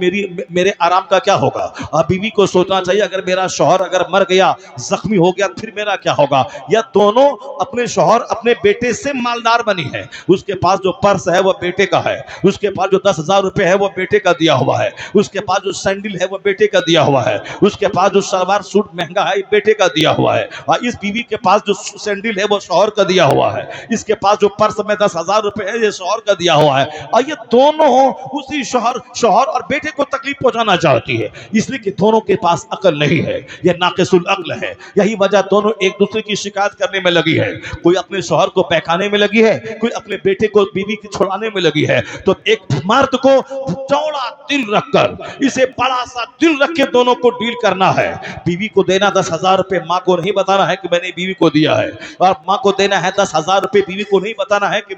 मेरे आराम का क्या होगा। बीवी को सोचना चाहिए अगर मेरा शौहर अगर मर गया, जख्मी हो गया, फिर मेरा क्या होगा। यह दोनों अपने शौहर अपने बेटे से मालदार बनी है। उसके पास जो पर्स है वह बेटे का है, उसके पास जो 10,000 रुपए है वह बेटे का दिया हुआ है, उसके पास जो सैंडल है वह बेटे का दिया हुआ है, उसके पास जो सलवार सूट महंगा है बेटे का दिया हुआ है, और इस बीवी के पास जो सैंडल है वो शौहर का दिया हुआ है, इसके पास जो पर्स में 10,000 रुपए है ये शौहर का दिया हुआ है। और ये दोनों उसी शौहर और बेटे को तकलीफ पहुंचाना चाहती है, इसलिए कि दोनों के पास अकल नहीं है, ये नाकिसुल अक्ल है। यही वजह दोनों एक दूसरे की शिकायत करने में लगी है। कोई अपने शौहर को बहकाने में लगी है, कोई अपने बेटे को बीवी की छुड़ाने में लगी है। तो एक मर्द को चौड़ा दिल रखकर, इसे बड़ा सा दिल रख के दोनों को डील करना है। बीवी को देना 10,000 रुपए, माँ को नहीं बताना है कि मैंने बीवी को दिया है, और माँ को देना है 10,000 रुपए, बीवी को नहीं बताना है कि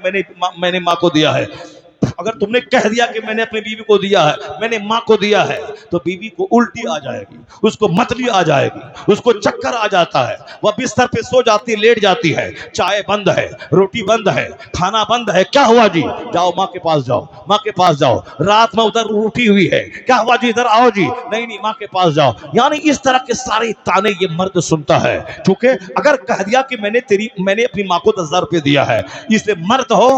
मैंने माँ को दिया है। अगर तुमने कह दिया कि मैंने अपनी बीवी को दिया है, मैंने माँ को दिया है, तो बीवी को उल्टी आ जाएगी, उसको मतली आ जाएगी, उसको चक्कर आ जाता है, वह बिस्तर पे सो जाती, लेट जाती है, चाय बंद है, रोटी बंद है, खाना बंद है। क्या हुआ जी, जाओ माँ के पास जाओ, माँ के पास जाओ, रात में उधर उठी हुई है, क्या हुआ जी, इधर आओ जी, नहीं माँ के पास जाओ। यानी इस तरह के सारे ताने ये मर्द सुनता है, क्योंकि अगर कह दिया कि मैंने अपनी माँ को 10,000 रुपए दिया है, इसलिए मर्द हो,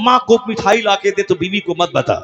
माँ को मिठाई ला के दे तो बीवी को मत बता,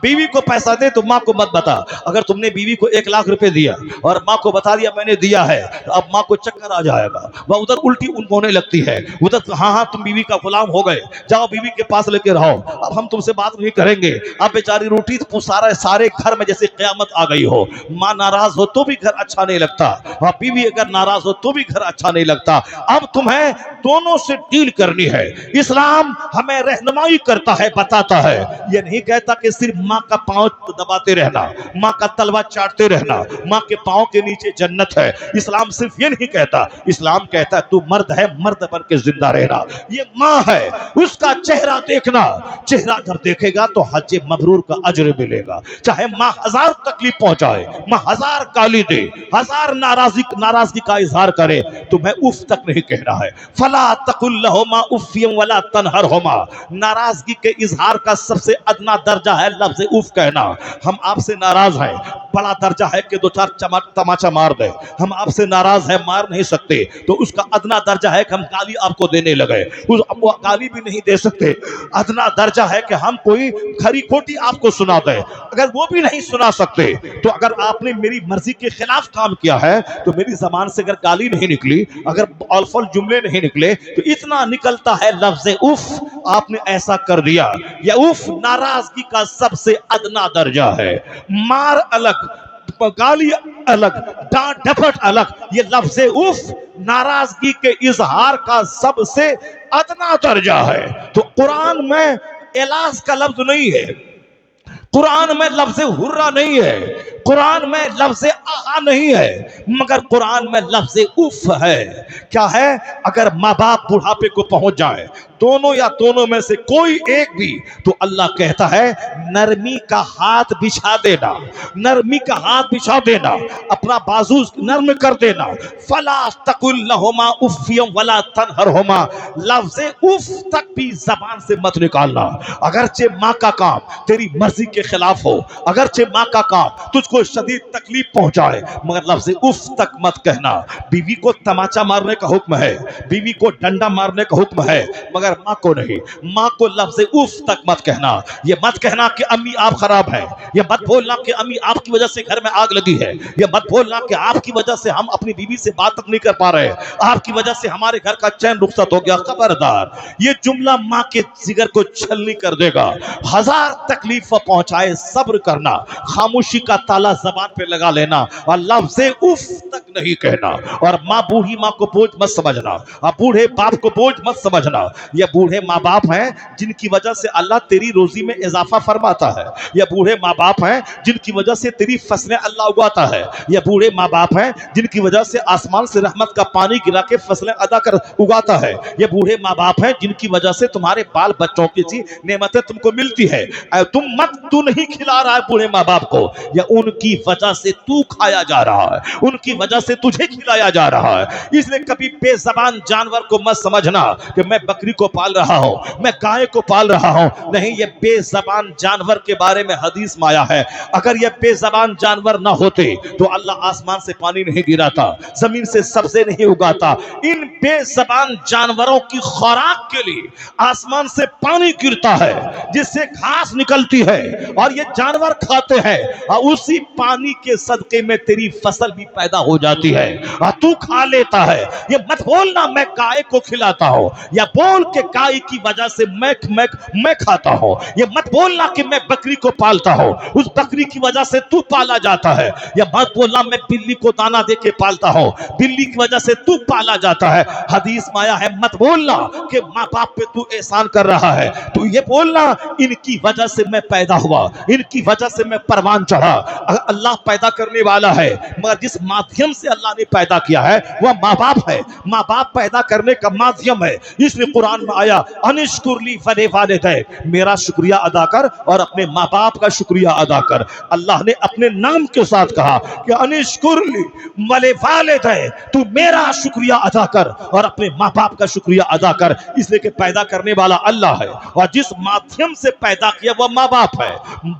बीवी को पैसा दे तो माँ को मत बता। अगर तुमने बीवी को 1 लाख रुपए दिया और माँ को बता दिया मैंने दिया है, तो अब माँ को चक्कर आ जाएगा, वह उधर उल्टी होने लगती है, उधर हाँ तुम बीवी का गुलाम हो गए, जाओ बीवी के पास लेके रहो, अब हम तुमसे बात नहीं करेंगे। अब बेचारी रोटी तो सारे घर में जैसे क़यामत आ गई हो। माँ नाराज हो तो भी घर अच्छा नहीं लगता, बीवी अगर नाराज हो तो भी घर अच्छा नहीं लगता। अब तुम्हें दोनों से डील करनी है। इस्लाम हमें रहनुमाई करता है, बताता है, ये नहीं कहता कि सिर्फ माँ का पांव दबाते रहना, माँ का तलवा चाटते रहना, माँ के पांव के नीचे जन्नत है। इस्लाम सिर्फ ये नहीं कहता, इस्लाम कहता है तू मर्द है, मर्द बन के जिंदा रहना। ये माँ है, उसका चेहरा देखना, चेहरा अगर देखेगा तो हज मबरूर का अजर मिलेगा। चाहे माँ 1000 तकलीफ पहुंचाए, माँ 1000 गाली दे, 1000 नाराजगी का इजहार करे, तुम्हें उफ तक नहीं कहना है। फला तकुल लहुमा उफ़्फ़ियम वला तनहरहुमा, नाराजगी के इजहार का सबसे अदना दर्जा है लफ्ज़ उफ कहना। हम आपसे नाराज हैं, बड़ा दर्जा है कि 2-4 तमाचा मार दे। हम आपसे नाराज हैं, मार नहीं सकते, तो उसका अदना दर्जा है कि हम गाली आपको देने लगे, उस वो गाली भी नहीं दे सकते। अदना दर्जा है कि हम कोई खरी खोटी आपको सुना दे, अगर वो भी नहीं सुना सकते तो अगर आपने मेरी मर्जी के खिलाफ काम किया है तो मेरी जबान से अगर गाली नहीं निकली, अगर अलफल जुमले नहीं निकले, तो इतना निकलता है लफ्ज़ उफ, आपने ऐसा कर दिया। या उफ नाराजगी का सबसे अदना दर्जा है। मार अलग, गाली अलग, डांट डपट अलग, ये लफ्ज़ उफ नाराजगी के इजहार का सबसे अदना दर्जा है। तो कुरान में इलाज का लफ्ज नहीं है, कुरान में लफ्ज़ हुर्रा नहीं है, कुरान में लफ्ज आहा नहीं है, मगर कुरान में लफ्ज उफ है। क्या है? अगर माँ बाप बुढ़ापे को पहुंच जाए, दोनों या दोनों में से कोई एक भी, तो अल्लाह कहता है नरमी का हाथ बिछा देना, नरमी का हाथ बिछा देना, अपना बाजू नर्म कर देना। फला तकुल लहुमा उफ़्फ़ियम वला तनहरहुमा, लफ्ज़ उफ तक भी जबान से मत निकालना। अगरचे माँ का काम तेरी मर्जी के खिलाफ हो, अगरचे माँ का काम तुझको शदीद तकलीफ पहुंचाए, मगर लफ्ज़ उफ तक मत कहना। बीवी को तमाचा मारने का हुक्म है, बीवी को डंडा मारने का हुक्म है, मगर माँ को नहीं। माँ को लफ्ज़ उफ तक मत कहना। ये मत कहना कि अम्मी आप खराब हैं, ये मत बोलना कि अम्मी आपकी वजह से घर में आग लगी है, ये मत बोलना कि आपकी वजह से हम अपनी बीवी से बात तक नहीं कर पा रहे, आपकी वजह से हमारे घर का चैन रुखसत हो गया। खबरदार, ये जुमला माँ के जिगर को छलनी कर देगा। हजार तकलीफ पहुंचाए सब्र करना, खामोशी का ताला जबान पे लगा लेना और लफ्ज़ उफ तक नहीं कहना। और माँ, बूढ़ी माँ को बोझ मत समझना और बूढ़े बाप को बोझ मत समझना। ये बूढ़े माँ बाप हैं जिनकी वजह से अल्लाह तेरी रोजी में इजाफा फरमाता है। ये बूढ़े माँ बाप हैं जिनकी वजह से तेरी फसलें अल्लाह उगाता है। ये बूढ़े माँ बाप हैं जिनकी वजह से आसमान से रहमत का पानी गिरा के फसलें अदा कर उगाता है। ये बूढ़े माँ बाप हैं जिनकी वजह से तुम्हारे बाल बच्चों की सी नेमतें तुमको मिलती है। तू नहीं खिला रहा है बूढ़े माँ बाप को, या उनकी वजह से तू खाया जा रहा है, उनकी वजह से तुझे खिलाया जा रहा है। इसलिए कभी बेज़बान जानवर को मत समझना कि मैं बकरी को पाल रहा हूं, मैं गाय को पाल रहा हूं। नहीं, ये बेज़बान जानवर के बारे में हदीस में आया है, अगर ये बेज़बान जानवर ना होते तो अल्लाह आसमान से पानी नहीं गिराता, जमीन से सब्ज़े नहीं उगाता। इन बेज़बान जानवरों की खुराक के लिए आसमान से पानी गिरता है, जिससे घास निकलती है और ये जानवर खाते हैं, और उसी पानी के सदके में तेरी फसल भी पैदा हो जाती है और तू खा लेता है। ये मत बोलना मैं गाय को खिलाता हूं, या बोल के गाय की वजह से मैं खाता हूं। ये मत बोलना कि मैं बकरी को पालता हूं, उस बकरी की वजह से तू पाला जाता है। या मत बोलना मैं बिल्ली को दाना दे के पालता हूं, बिल्ली की वजह से तू पाला जाता है। हदीस में आया है, मत बोलना कि माँ बाप पे तू एहसान कर रहा है, तू ये बोलना इनकी वजह से मैं पैदा हुआ, इनकी वजह से मैं परवान चढ़ा। अल्लाह पैदा करने वाला है, मगर जिस माध्यम से अल्लाह ने पैदा किया है वह माँ बाप है। माँ बाप पैदा करने का माध्यम है। इसलिए कुरान में आया अनिश्कुरली फले वालिदैन, मेरा शुक्रिया अदा कर और अपने माँ बाप का शुक्रिया अदा कर। अल्लाह ने अपने नाम के साथ कहा कि अनिश्कुरली वले वालिदैन, तू मेरा शुक्रिया अदा कर और अपने माँ बाप का शुक्रिया अदा कर। इसलिए कि पैदा करने वाला अल्लाह है और जिस माध्यम से पैदा किया वह माँ बाप है।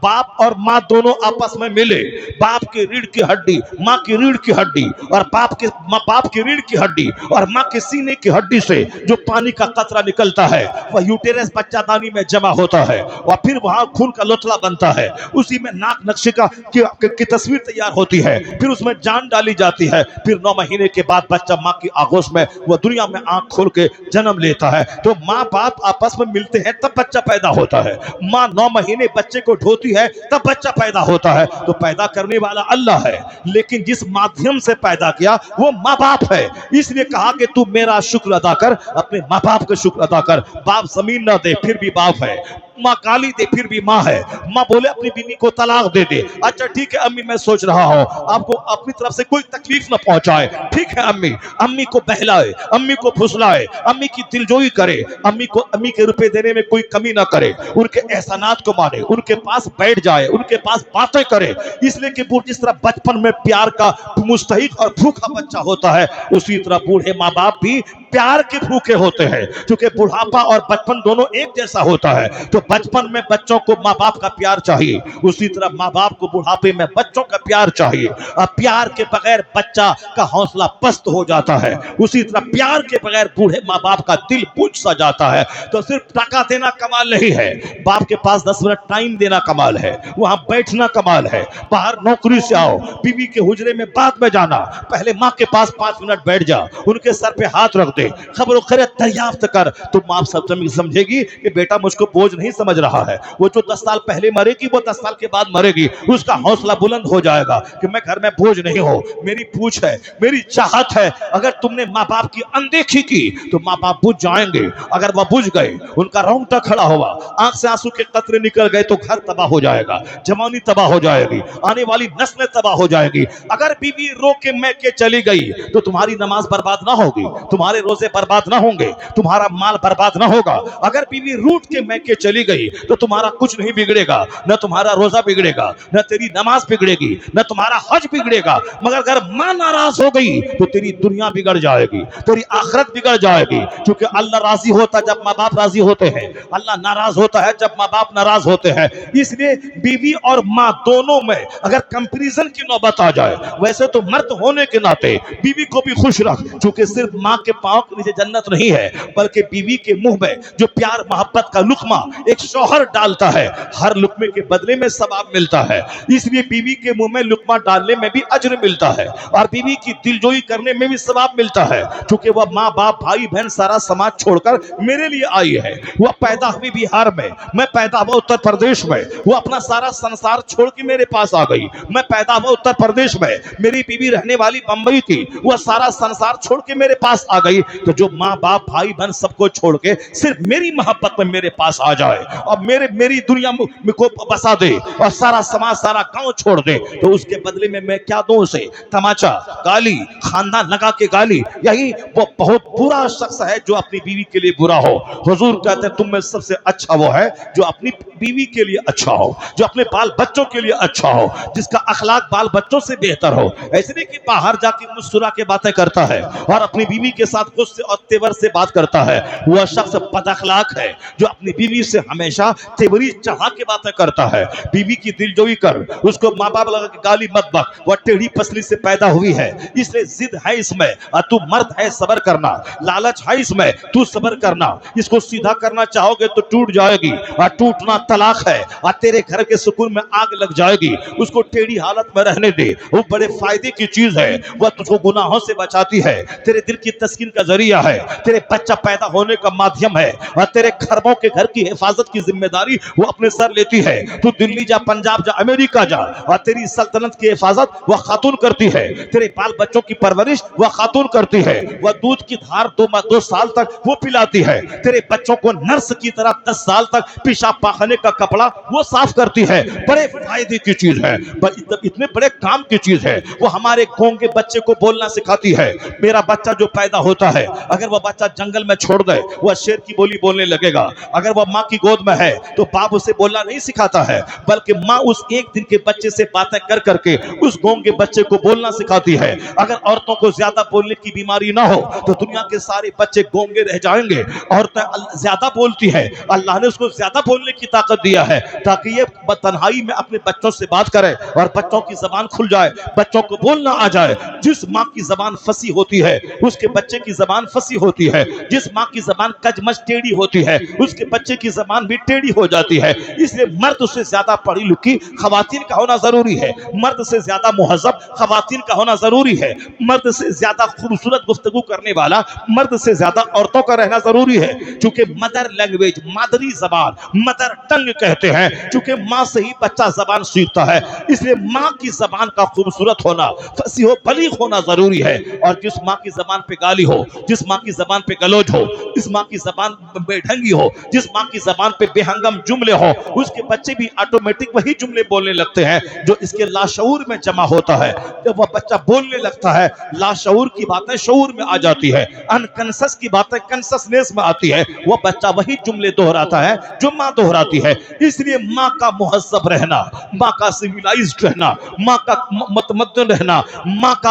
बाप और माँ दोनों आपस में मिले, बाप की रीढ़ की हड्डी, माँ की रीढ़ की हड्डी, और बाप की रीढ़ की हड्डी और माँ के सीने की हड्डी से जो पानी का कतरा निकलता है वह यूटेरस बच्चादानी में जमा होता है और फिर वहां खून का लोथला बनता है। उसी में नाक नक्शिका की तस्वीर तैयार होती है, फिर उसमें जान डाली जाती है। फिर 9 महीने के बाद बच्चा माँ की आगोश में वह दुनिया में आंख खोल के जन्म लेता है। तो माँ बाप आपस में मिलते हैं तब बच्चा पैदा होता है। माँ 9 महीने बच्चे को ढोती है तब बच्चा पैदा होता है। तो पैदा करने वाला अल्लाह है, लेकिन जिस माध्यम से पैदा किया वो माँ बाप है। इसलिए कहा कि तू मेरा शुक्र अदा कर, अपने माँ बाप का शुक्र अदा कर। बाप जमीन ना दे फिर भी बाप है, माँ गाली दे फिर भी माँ है, माँ बोले अपनी बीवी को तलाक दे दे, अच्छा ठीक है अम्मी मैं सोच रहा हूँ, आपको अपनी तरफ से कोई तकलीफ ना पहुंचाए, ठीक है अम्मी। अम्मी को बहलाए, अम्मी को फुसलाए, अम्मी की दिलजोई करे, अम्मी के रुपए देने में कोई कमी ना करे, उनके एहसानात को माने, उनके पास बैठ जाए, उनके पास बातें करे। इसलिए कि जिस तरह बचपन में प्यार का मुस्तहिक और भूखा बच्चा होता है, उसी तरह बूढ़े माँ बाप भी प्यार के भूखे होते हैं, क्योंकि बुढ़ापा और बचपन दोनों एक जैसा होता है। तो बचपन में बच्चों को माँ बाप का प्यार चाहिए, उसी तरह माँ बाप को बुढ़ापे में बच्चों का प्यार चाहिए। और प्यार के बगैर बच्चा का हौसला पस्त हो जाता है, उसी तरह प्यार के बगैर बूढ़े माँ बाप का दिल बुझ सा जाता है। तो सिर्फ टका देना कमाल नहीं है, बाप के पास 10 मिनट टाइम देना कमाल है, वहां बैठना कमाल है। बाहर नौकरी से आओ, बीवी के हुजरे में बाद में जाना, पहले माँ के पास 5 मिनट बैठ जा, उनके सर पे हाथ रख दे, खबर खैरत दरियाफ्त कर, तो माँ सब समझेगी कि बेटा मुझको बोझ नहीं समझ रहा है। वो जो 10 साल पहले मरेगी वो 10 साल के बाद मरेगी, उसका हौसला बुलंद हो जाएगा कि मैं घर में बोझ नहीं हो, मेरी पूछ है, मेरी चाहत है। अगर तुमने माँ बाप की अनदेखी की तो माँ बाप बुझ जाएंगे। अगर वह बुझ गए, उनका रोंगटा खड़ा हुआ, आंख से आंसू के कतरे निकल गए, तो घर तबाह हो जाएगा, जवानी तबाह हो जाएगी, आने वाली नस्लें तबाह हो जाएगी। अगर बीवी रो के मैके चली गई तो तुम्हारी नमाज बर्बाद ना होगी, तुम्हारे रोजे बर्बाद ना होंगे, तुम्हारा माल बर्बाद ना होगा। अगर बीवी रूठ के मैके चली गई तो तुम्हारा कुछ नहीं बिगड़ेगा, न तुम्हारा रोजा बिगड़ेगा, न तेरी नमाज बिगड़ेगी, न तुम्हारा हज बिगड़ेगा। मगर अगर मां नाराज हो गई तो तेरी दुनिया बिगड़ जाएगी, तेरी आखिरत बिगड़ जाएगी। क्योंकि अल्लाह राजी होता जब माँ बाप राजी होते हैं, अल्लाह नाराज होता है जब माँ बाप नाराज होते हैं। इसलिए बीवी और माँ दोनों में अगर कंपैरिजन की नौबत आ जाए, वैसे तो मर्द होने के नाते बीवी को भी खुश रख, क्योंकि सिर्फ माँ के पांव के नीचे जन्नत नहीं है, बल्कि बीवी के मुंह में जो प्यार मोहब्बत का लुकमा एक शौहर डालता है, हर लुकमे के बदले में सवाब मिलता है। इसलिए बीवी के मुंह में लुकमा डालने में भी अज्र मिलता है और बीवी की दिलजोई करने में भी सवाब मिलता है, क्योंकि वह माँ बाप भाई बहन सारा समाज छोड़कर मेरे लिए आई है। वह पैदा हुई बिहार में, मैं पैदा हुआ उत्तर प्रदेश में, वो अपना सारा संसार छोड़ के मेरे पास आ गई। मैं पैदा हुआ उत्तर प्रदेश में, मेरी बीवी रहने वाली बंबई थी, वह सारा संसार छोड़ के मेरे पास आ गई। तो जो माँ बाप भाई बहन सबको छोड़ के सिर्फ मेरी मोहब्बत में मेरे पास आ जाए और मेरी दुनिया में को बसा दे और सारा समाज सारा गांव छोड़ दे, तो उसके बदले में मैं क्या दूं उसे? तमाचा, गाली, खानदान लगा के गाली। यही वो बहुत बुरा शख्स है जो अपनी बीवी के लिए बुरा हो। हुजूर कहते हैं तुम में सबसे अच्छा वो है जो अपनी बीवी के लिए अच्छा हो, जो अपने बाल बच्चों के लिए अच्छा हो, जिसका अखलाक बाल बच्चों से बेहतर हो। ऐसे नहीं कि बाहर जाके मुस्कुरा के बातें करता है और अपनी बीवी के साथ गुस्से और तेवर से बात करता है। वह शख्स बद अखलाक है जो अपनी बीवी से हमेशा तेवरी चढ़ा के बातें करता है। बीवी की दिलजोई कर, उसको माँ बाप लगा के गाली मत बक, वह टेढ़ी पसली से पैदा हुई है, इसलिए जिद है इसमें और तू मर्द है, सबर करना, लालच है इसमें, तू सबर करना। इसको सीधा करना चाहोगे तो टूट जाएगी और टूटना तलाक है और तेरे घर के सुकून में आग लग जाएगी। उसको टेढ़ी हालत में रहने दे, वो बड़े फायदे की चीज है, वह तुझको गुनाहों से बचाती है, तेरे दिल की तस्कीन का जरिया है, तेरे बच्चा पैदा होने का माध्यम है और तेरे खरबों के घर की हिफाजत की जिम्मेदारी वो अपने सर लेती है। तू दिल्ली जा, पंजाब जा, अमेरिका जा और तेरी सल्तनत की हिफाजत वह खातून करती है, तेरे बाल बच्चों की परवरिश वह खातून करती है, वह दूध की धार 2 साल तक वो पिलाती है, तेरे बच्चों को नर्स की तरह 10 साल तक पेशाब पाखने का कपड़ा वो साफ करती है। बड़े फायदे की चीज है, इतने बड़े काम की चीज है। वो हमारे गांव के बच्चे को बोलना सिखाती है। मेरा बच्चा जो पैदा होता है, अगर वह बच्चा जंगल में छोड़ दे वह शेर की बोली बोलने लगेगा। अगर वह माँ की गोद में है तो बाप उसे बोलना नहीं सिखाता है, बल्कि माँ उस एक दिन के बच्चे से बातें कर करके उस गांव के बच्चे को बोलना सिखाती है। अगर औरतों को ज्यादा बोलने की बीमारी ना हो तो दुनिया के सारे बच्चे गूंगे रह जाएंगे। औरतें ज्यादा बोलती है, अल्लाह ने उसको ज्यादा बोलने की ताकत दिया है ताकि ये तन्हाई में अपने बच्चों से बात करे और बच्चों की जबान खुल जाए, बच्चों को बोलना आ जाए। जिस माँ की जबान फंसी होती है उसके बच्चे की जबान फंसी होती है, जिस माँ की जबान कजमस टेढ़ी होती है उसके बच्चे की जबान भी टेढ़ी हो जाती है। इसलिए मर्द से ज्यादा पढ़ी लिखी खवातीन का होना जरूरी है, मर्द से ज्यादा मुहज्जब खवातीन का होना जरूरी है, मर्द से ज्यादा खूबसूरत गुफ्तगू करने वाला मर्द से ज्यादा औरतों का रहना जरूरी है। क्योंकि मदर लैंग्वेज, मादरी जबान, मदर टंग कहते हैं, क्योंकि माँ से ही बच्चा जबान सीखता है। इसलिए माँ की जबान का खूबसूरत होना, फसीह बलीग होना जरूरी है। और जिस माँ की जबान पे गाली हो, जिस माँ की जबान पे गलोज हो, जिस माँ की जबान बेढंगी हो, जिस माँ की जबान पे बेहंगम जुमले हो, उसके बच्चे भी ऑटोमेटिक वही जुमले बोलने लगते हैं जो इसके लाशऊर में जमा होता है। जब वह बच्चा बोलने लगता है, लाशऊर की बातें शऊर में आ जाती है, अनकंसस की बातें कंससनेस में आती है, वह बच्चा वही जुमले दोहराता है जो माँ दोहराती है। इसलिए माँ का मुहज्जब रहना, माँ का सिविलाइज्ड रहना, माँ का मतमद्दन रहना, माँ का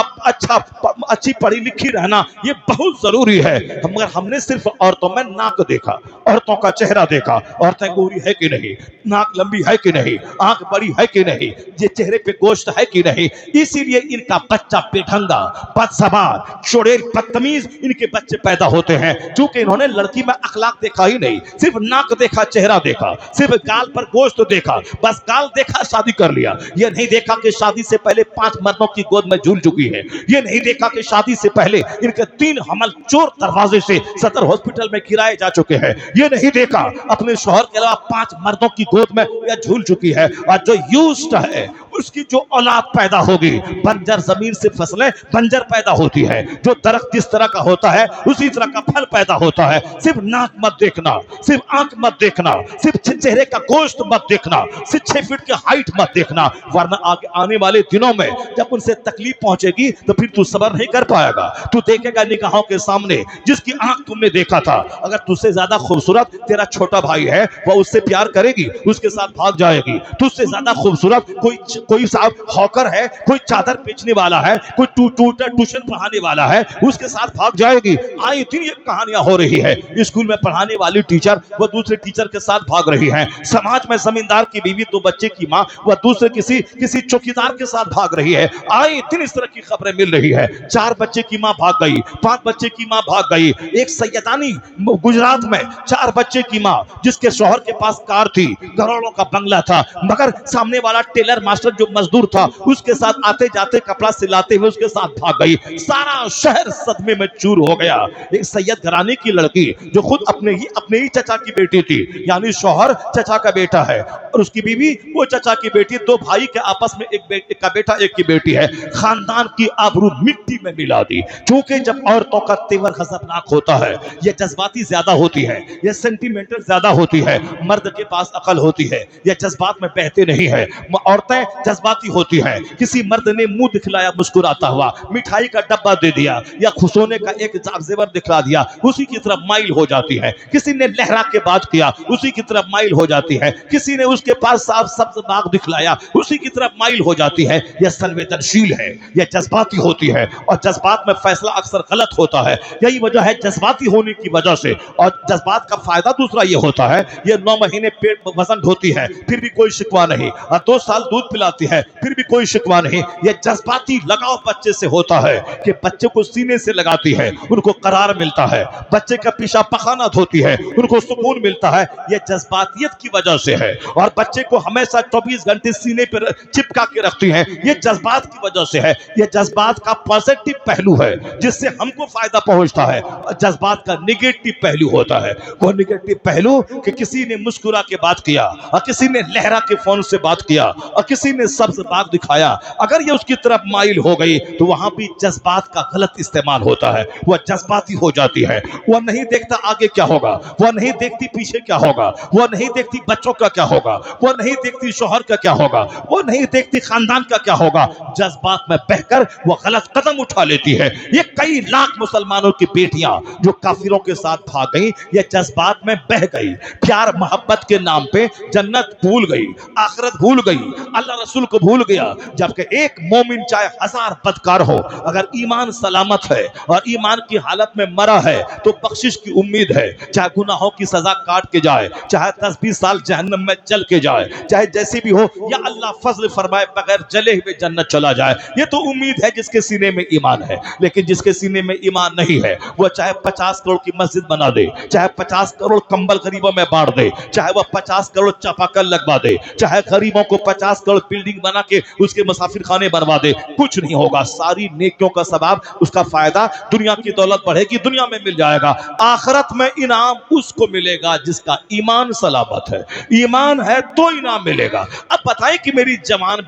अच्छी पढ़ी लिखी रहना, ये बहुत जरूरी है। मगर हमने सिर्फ औरतों में नाक देखा, औरतों का चेहरा देखा, औरतें गोरी है कि नहीं, नाक लंबी है कि नहीं, आंख बड़ी है कि नहीं, ये चेहरे पे गोश्त है कि नहीं। इसीलिए इनका बच्चा बेढंगा, बदज़बान, चुड़ैल, बदतमीज इनके बच्चे पैदा होते हैं, क्योंकि इन्होंने लड़की में अखलाक देखा ही नहीं, सिर्फ नाक देखा, चेहरा देखा, सिर्फ गाल पर गोश्त देखा, बस गाल देखा शादी कर लिया। ये नहीं देखा कि शादी से पहले 5 मर्दों की गोद में झूल चुकी है, ये नहीं देखा कि शादी से पहले इनके 3 अमल चोर दरवाजे से सदर हॉस्पिटल में गिराए जा चुके हैं। ये नहीं देखा अपने शौहर के अलावा 5 मर्दों की गोद में यह झूल चुकी है। और जो यूज्ड है उसकी जो औलाद पैदा होगी, बंजर जमीन से फसलें बंजर पैदा होती है। जो दरख्त जिस तरह का होता है उसी तरह का फल पैदा होता है। सिर्फ नाक मत देखना, सिर्फ आंख मत देखना, सिर्फ चेहरे का गोश्त मत देखना, सिर्फ 6 फीट की हाइट मत देखना, वरना आगे आने वाले दिनों में जब उनसे तकलीफ पहुंचेगी तो फिर तू सब्र नहीं कर पाएगा। तू देखेगा निगाहों के सामने जिसकी आंख तुमने देखा था, अगर तुझसे ज्यादा खूबसूरत तेरा छोटा भाई है, वह उससे प्यार करेगी, उसके साथ भाग जाएगी। तुझसे ज्यादा खूबसूरत कोई साहब हॉकर है, कोई चादर बेचने वाला है, कोई ट्यूशन पढ़ाने वाला है, उसके साथ भाग जाएगी। आए दिन ये कहानियां हो रही है। स्कूल में पढ़ाने वाली टीचर वह दूसरे टीचर के साथ भाग रही है। समाज में जमींदार की बीवी 2 बच्चे की माँ वह दूसरे किसी चौकीदार के साथ भाग रही है। आए दिन इस तरह की खबरें मिल रही है। 4 बच्चे की माँ भाग गई, 5 बच्चे की माँ भाग गई। एक सैयदानी गुजरात में 4 बच्चे की माँ, जिसके शौहर के पास कार थी, करोड़ों का बंगला था, मगर सामने वाला टेलर मास्टर जो मजदूर था उसके साथ आते जाते कपड़ा सिलाते हुए उसके साथ भाग गई। सारा शहर सदमे में चूर हो गया। एक सैयद घराने की लड़की जो खुद अपने ही चचा की बेटी थी, यानी शौहर चचा का बेटा है और उसकी बीवी वो चचा की बेटी, 2 भाई के आपस में एक का बेटा एक की बेटी है। खानदान की आबरू मिट्टी में मिला दी। क्योंकि जब औरतों का तेवर खतरनाक होता है, ये जज्बाती ज्यादा होती है, ये सेंटिमेंटल ज्यादा होती है। मर्द के पास अकल होती है, ये जज्बात में बहते नहीं है। औरतें जज्बाती होती हैं। किसी मर्द ने मुंह दिखलाया मुस्कुराता हुआ, मिठाई का डब्बा दे दिया या खुशोने का एक जेवर दिखला दिया, उसी की तरफ माइल हो जाती है। किसी ने लहरा के बात किया, उसी की तरफ माइल हो जाती है। किसी ने उसके पास साफ सब्ज बाग दिखलाया, उसी की तरफ माइल हो जाती है। यह संवेदनशील है, यह जज्बाती होती है और जज्बात में फैसला अक्सर गलत होता है। यही वजह है जज्बाती होने की वजह से। और जज्बात का फायदा दूसरा यह होता है, यह 9 महीने पेट वजन ढोती है फिर भी कोई शिकवा नहीं, और 2 साल दूध पिलाती है फिर भी कोई शिकवा नहीं। यह जज्बाती लगाव बच्चे से होता है कि बच्चे को सीने से लगाती है, उनको करार मिलता है। बच्चे का पीछा पखाना धोती है, उनको सुकून मिलता है। यह जज्बातियत की वजह से है। और बच्चे को हमेशा 24 घंटे सीने पर चिपका के रखती है, यह जज्बात की वजह से है। यह जज्बात का पॉजिटिव पहलू है जिससे हमको फायदा पहुंचता है। जज्बात का निगेटिव पहलू होता है। वो निगेटिव पहलू कि किसी ने मुस्कुरा के बात किया और किसी ने लहरा के फोन से बात किया और किसी ने सब्ज बाग दिखाया, अगर ये उसकी तरफ माइल हो गई तो वहां भी जज्बात का गलत इस्तेमाल होता है। वह जज्बाती हो जाती है। वह नहीं देखता आगे क्या होगा, वह नहीं देखती पीछे क्या होगा, वह नहीं देखती बच्चों का क्या होगा, वह नहीं देखती शौहर का क्या होगा, वह नहीं देखती खानदान का क्या होगा। जज्बात में बहकर वह गलत कदम उठा लेती है। ये कई लाख मुसलमानों की बेटियां जो काफिरों के साथ भाग गई, ये जज्बात में बह गई। प्यार मोहब्बत के नाम पे जन्नत भूल गई, आखिरत भूल गई, अल्लाह रसूल को भूल गया। जबकि एक मोमिन चाहे 1000 बदकार हो, अगर ईमान सलामत है और ईमान की हालत में मरा है तो बख्शिश की उम्मीद है। चाहे गुनाहों की सजा काट के जाए, चाहे 10-20 साल जहन्नम में जल के जाए, चाहे जैसी भी हो, या अल्लाह फजल फरमाए बगैर जले हुए जन्नत चला जाए। ये तो उम्मीद है जिसके सीने में ईमान है। लेकिन जिसके सीने में ईमान नहीं है, वह चाहे 50 करोड़ की मस्जिद बना दे, चाहे 50 करोड़ कंबल गरीबों में बांट दे, चाहे वह 50 करोड़ चापाकल लगवा दे, चाहे गरीबों को 50 करोड़ बिल्डिंग बना के उसके मुसाफिर खाने बनवा दे, कुछ नहीं होगा। सारी नेकियों का सवाब, उसका फायदा, दुनिया की दौलत बढ़ेगी, दुनिया में मिल जाएगा। आखिरत में इनाम उसको मिलेगा जिसका ईमान सलामत है। ईमान है तो इनाम मिलेगा। अब बताएं कि मेरी जवान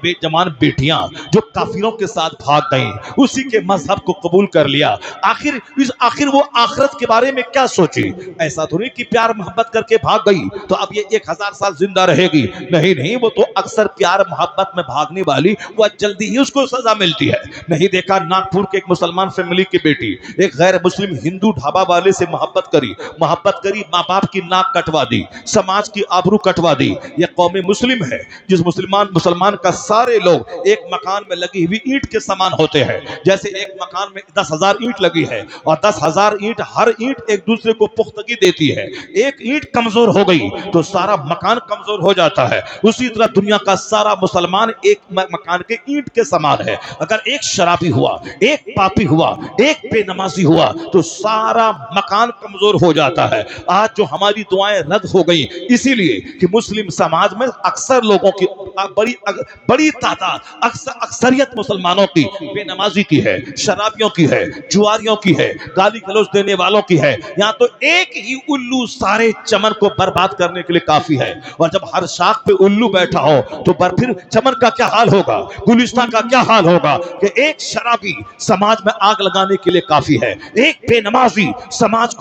बेटियां जो काफिरों के साथ भाग गई, उसी के मजहब को कबूल कर लिया, आखिर वो आखिरत के बारे में क्या सोची? ऐसा तो नहीं कि प्यार मोहब्बत करके भाग गई तो अब ये 1000 साल जिंदा रहेगी। नहीं, वो तो अक्सर प्यार मोहब्बत में भागने वाली, वह जल्दी ही उसको सजा मिलती है। नहीं देखा नागपुर के एक मुसलमान फैमिली की बेटी एक गैर मुस्लिम हिंदू ढाबा वाले से मोहब्बत करी, माँ बाप की नाक कटवा दी, समाज की आबरू कटवा दी। यह कौम मुस्लिम है जिस मुसलमान का सारे लोग एक मकान में लगी हुई ईंट के समान होते हैं। जैसे एक मकान में 10,000 ईंट लगी है और 10,000 ईंट, हर ईंट एक दूसरे को पुख्तगी देती है। एक ईंट कमजोर हो गई तो सारा मकान कमजोर हो जाता है। उसी तरह दुनिया का सारा मुसलमान मुसलमान एक मकान के ईंट के समान है। अगर एक शराबी हुआ, एक पापी हुआ, एक बेनमाजी हुआ तो सारा मकान कमजोर हो जाता है। आज जो हमारी दुआएं रद्द हो गई इसीलिए कि मुस्लिम समाज में अक्सर लोगों की बड़ी तादाद, अक्सरियत मुसलमानों की बेनमाजी की है, शराबियों की है, जुआरियों की है, गाली गलौज देने वालों की है। यहाँ तो एक ही उल्लू सारे चमन को बर्बाद करने के लिए काफी है। और जब हर शाख पे उल्लू बैठा हो तो फिर चमन का क्या हाल होगा, गुलिस्तान का क्या हाल होगा कि एक शराबी समाज में आग लगाने के लिए काफी है, एक बेनमाजी समाज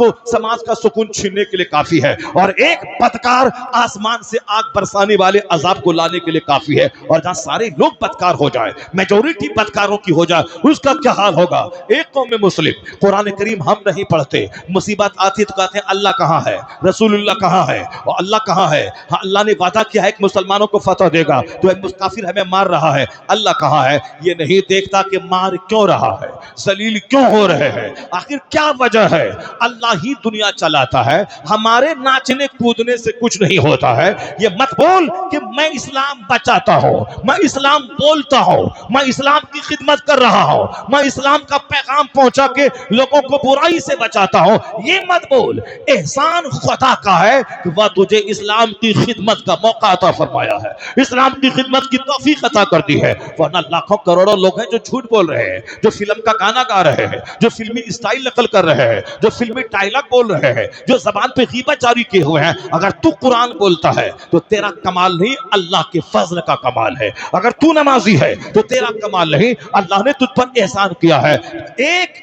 का सुकून छीनने के लिए काफी है, और एक बदकार आसमान से आग बरसाने वाले अजाब को लाने के लिए काफी है। और जहां सारे लोग बदकार हो जाए, मेजोरिटी बदकारों की हो जाए, उसका क्या हाल होगा। एक कौम में मुस्लिम कुरान करीम हम नहीं पढ़ते, मुसीबत आती तो कहते हैं अल्लाह कहां है, रसूलुल्लाह कहां है, और अल्लाह कहां है। हाँ, अल्लाह ने वादा किया है कि मुसलमानों को फतह देगा, तो एक काफिर हमें मार रहा है, अल्लाह कहां है। ये नहीं देखता कि मार क्यों रहा है, जलील क्यों हो रहे हैं, आखिर क्या वजह है। अल्लाह ही दुनिया चलाता है, हमारे नाचने कूदने से कुछ नहीं होता है। ये मत बोल कि मैं इस्लाम बचाता हूं, मैं इस्लाम बोलता हूं, मैं इस्लाम की खिदमत कर रहा हूं, मैं इस्लाम का पैगाम पहुंचा के लोगों को बुराई से बचाता हूं। ये मत बोल। एहसान खुदा का है कि वह तुझे इस्लाम की खिदमत का मौका अता फरमाया है, इस्लाम की खिदमत की तौफीक अता कर दी है। वरना लाखों करोड़ों लोग हैं जो झूठ बोल रहे हैं, जो फिल्म का गाना गा रहे हैं, जो फिल्मी स्टाइल नकल कर रहे हैं, जो फिल्मी डायलॉग बोल रहे हैं, जो जबान पे गीबत जारी किए हुए हैं। अगर तू कुरान बोलता है तो तेरा कमाल नहीं, अल्लाह के फजल का कमाल है। अगर तू नमाजी है तो तेरा कमाल नहीं, अल्लाह ने तुझ पर एहसान किया है। एक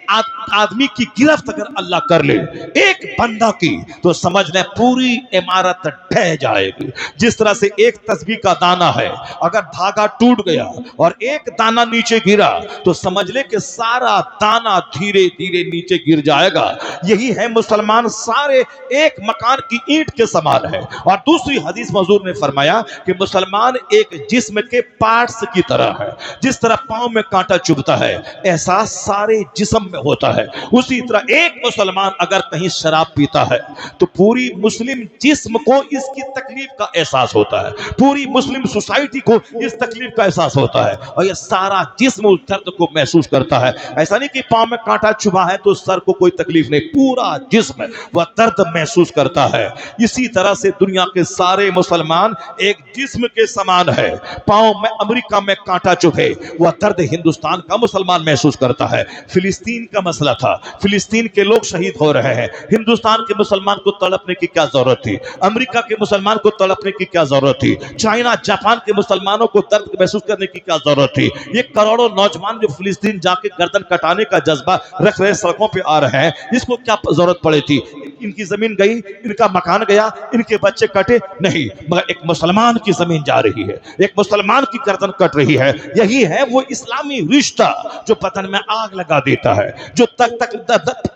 आदमी की गिरफ्त अगर अल्लाह कर ले, एक बंदा की, तो समझ ले पूरी इमारत ढह जाएगी। जिस तरह से एक तस्बीह का दाना है, अगर धागा टूट गया और एक दाना नीचे गिरा तो समझ ले कि सारा दाना धीरे धीरे नीचे गिर जाएगा। यही है मुसलमान, सारे एक मकान की ईंट के समान है। और दूसरी हदीस में हुजूर ने फरमाया कि मुसलमान एक जिस्म के पार्ट्स की तरह है। जिस तरह पांव में कांटा चुभता है, एहसास सारे जिस्म में होता है। उसी तरह एक मुसलमान अगर कहीं शराब पीता है तो पूरी मुस्लिम जिस्म को इसकी तकलीफ का एहसास होता है, पूरी मुस्लिम सोसाइटी को इस तकलीफ का एहसास होता है, और यह सारा जिस्म उस दर्द को महसूस करता है। ऐसा नहीं कि पांव में कांटा चुभा है तो सर को कोई तकलीफ नहीं, पूरा जिस्म वह दर्द महसूस करता है। इसी तरह से दुनिया के सारे मुसलमान एक जिस्म के समान है। पांव में अमेरिका में कांटा चुभे, वह दर्द हिंदुस्तान का मुसलमान महसूस करता है। फिलिस्तीन का मसला था, फिलिस्तीन के लोग शहीद हो रहे हैं, हिंदुस्तान के मुसलमान को तड़पने की क्या जरूरत थी, अमेरिका के मुसलमान को तड़पने की क्या जरूरत थी, चाइना जापान के मुसलमानों को दर्द महसूस करने की क्या जरूरत थी। ये करोड़ों नौजवान जो फिलिस्तीन जाके गर्दन कटाने का जज्बा रख रहे, सड़कों पे आ रहे हैं, इसको क्या जरूरत पड़ी थी। इनकी जमीन गई, इनका मकान गया, इनके बच्चे कटे नहीं, मगर एक मुसलमान की जमीन जा रही है, एक मुसलमान की गर्दन कट रही है। यही है वो इस्लामी रिश्ता जो पतन में आग लगा देता है, जो तक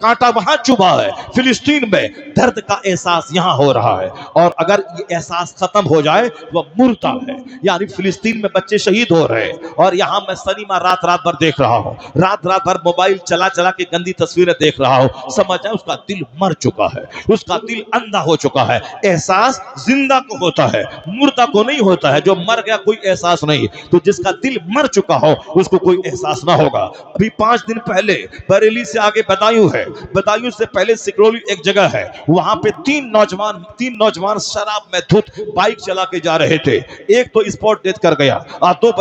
कांटा वहां चुभा है फिलिस्तीन में, दर्द का एहसास यहां हो रहा है। और अगर ये एहसास खत्म हो जाए वह मुर्दा है। यानी फिलिस्तीन में बच्चे शहीद हो रहे हैं और यहां मैं सिनेमा रात रात भर देख रहा हूं, रात रात भर मोबाइल चला चला के गंदी तस्वीरें देख रहा हूं। समझ जाए उसका दिल मर चुका है, उसका दिल अंधा हो चुका है। एहसास जिंदा को होता है, मुर्दा को नहीं होता है। जो मर गया कोई एहसास नहीं, तो जिसका दिल मर चुका हो उसको कोई एहसास ना होगा। अभी 5 दिन पहले बरेली से आगे बदायूं है, बदायूं से पहले सिकरौली एक जगह है, वहां पे तीन नौजवान शराब में धुत बाइक चला के जा रहे थे। एक तो स्पॉट डेथ कर गया और 2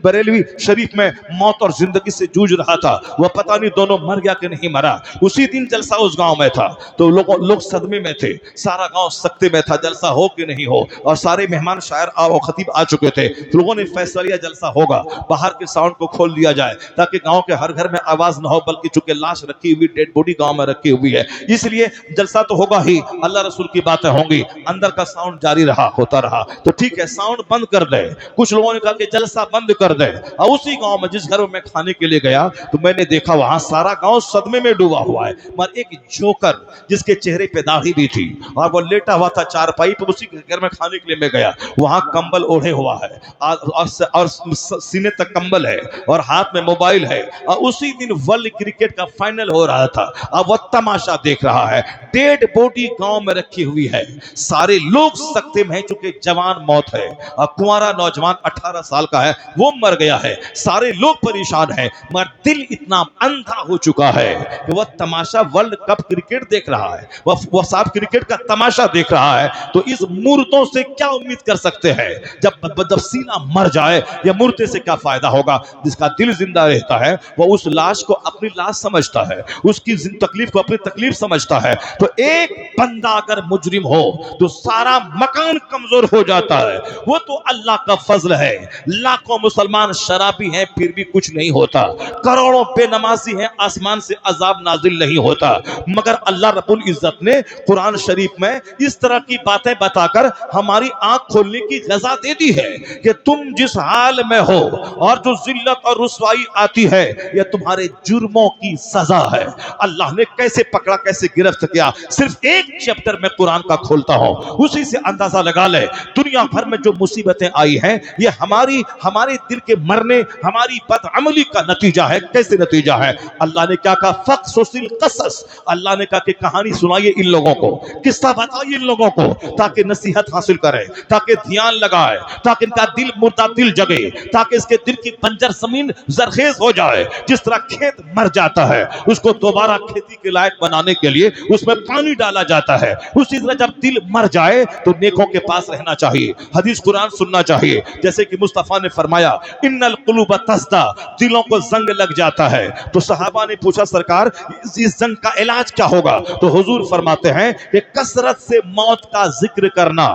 बरेली शरीफ में मौत और जिंदगी से जूझ रहा था। वह पता नहीं दोनों मर गया कि नहीं मरा। उसी दिन जलसा उस गांव में था तो लोग सदमे में थे, सारा गांव सख्ते में था, जलसा हो कि नहीं हो। और सारे मेहमान शायर और खतीब आ चुके थे। तो लोगों ने फैसला लिया जलसा होगा, बाहर के साउंड को खोल दिया जाए ताकि गांव के हर घर में आवाज ना हो, बल्कि चूंकि लाश रखी हुई, डेड बॉडी गांव में रखी हुई है, इसलिए जलसा तो होगा ही, अल्लाह रसूल की बातें होंगी। अंदर का साउंड जारी रहा, होता रहा। तो ठीक है, साउंड बंद कर दे। कुछ लोगों ने कहा कि जलसा बंद कर दे। और उसी गांव में जिस घर में मैं खाने के लिए गया तो मैंने देखा वहां सारा गांव सदमे में डूबा हुआ है। मगर एक जोकर इसके चेहरे पे दाढ़ी भी थी और वो लेटा हुआ था चारपाई पर। उसी के घर में खाने के लिए मैं गया, वहां कंबल ओढ़े हुआ है और सीने तक कंबल है और हाथ में मोबाइल है। और उसी दिन वर्ल्ड क्रिकेट का फाइनल हो रहा था, अब वह तमाशा देख रहा है। डेड बॉडी गांव में रखी हुई है, सारे लोग सकते में हैं, चूंकि जवान मौत है और कुंवारा नौजवान 18 साल का है वो मर गया है। सारे लोग परेशान हैं, मगर दिल इतना अंधा हो चुका है कि वह तमाशा वर्ल्ड कप क्रिकेट देख रहा है, वह साफ क्रिकेट का तमाशा देख रहा है। तो इस मूर्तों से क्या उम्मीद कर सकते हैं? जब सीना मर जाए या मूर्ते से क्या फायदा होगा? जिसका दिल जिंदा रहता है वह उस लाश को अपनी लाश समझता है, उसकी तकलीफ को अपनी तकलीफ समझता है। तो एक बंदा अगर मुजरिम हो तो सारा मकान कमजोर हो जाता है। वो तो अल्लाह का फजल है, लाखों मुसलमान शराबी हैं फिर भी कुछ नहीं होता, करोड़ों बेनमाजी हैं आसमान से अजाब नाजिल नहीं होता। मगर अल्लाह रब्बुल इज्जत ने कुरान शरीफ में इस तरह की बातें बताकर हमारी आंख खोलने की गजा दे दी है कि तुम जिस हाल में हो और जो जिल्लत और रुसवाई आती है यह तुम्हारे जुर्मों की सजा है। अल्लाह ने कैसे पकड़ा, कैसे गिरफ्त किया, सिर्फ एक चैप्टर में कुरान का खोलता हूं, उसी से अंदाजा लगा ले दुनिया भर में जो मुसीबतें आई हैं ये हमारे दिल के मरने, हमारी बदअमली का नतीजा है। कैसे नतीजा है? अल्लाह ने क्या कहा? फक़सुसिल क़सस, अल्लाह ने कहा कि कहानी सुनाइए इन लोगों को, किस्सा बताइए इन लोगों को, ताकि नसीहत हासिल करें, ताकि ध्यान लगाए, ताकि इनका दिल मुर्दा दिल जगे, ताकि इसके दिल की बंजर जमीन जरखेज हो जाए। जिस तरह खेत मर जाता है उसको दोबारा खेती के लायक बनाने के लिए उसमें पानी डाला जाता है, उसी तरह जब दिल मर जाए तो नेकों के पास रहना चाहिए, हदीस कुरान सुनना चाहिए। जैसे कि मुस्तफा ने फरमाया इन्नल कुलूब तस्दा, दिलों को जंग लग जाता है। तो सहाबा ने पूछा सरकार इस जंग का इलाज क्या होगा? तो हुजूर फरमाते हैं कि कसरत से मौत का जिक्र करना,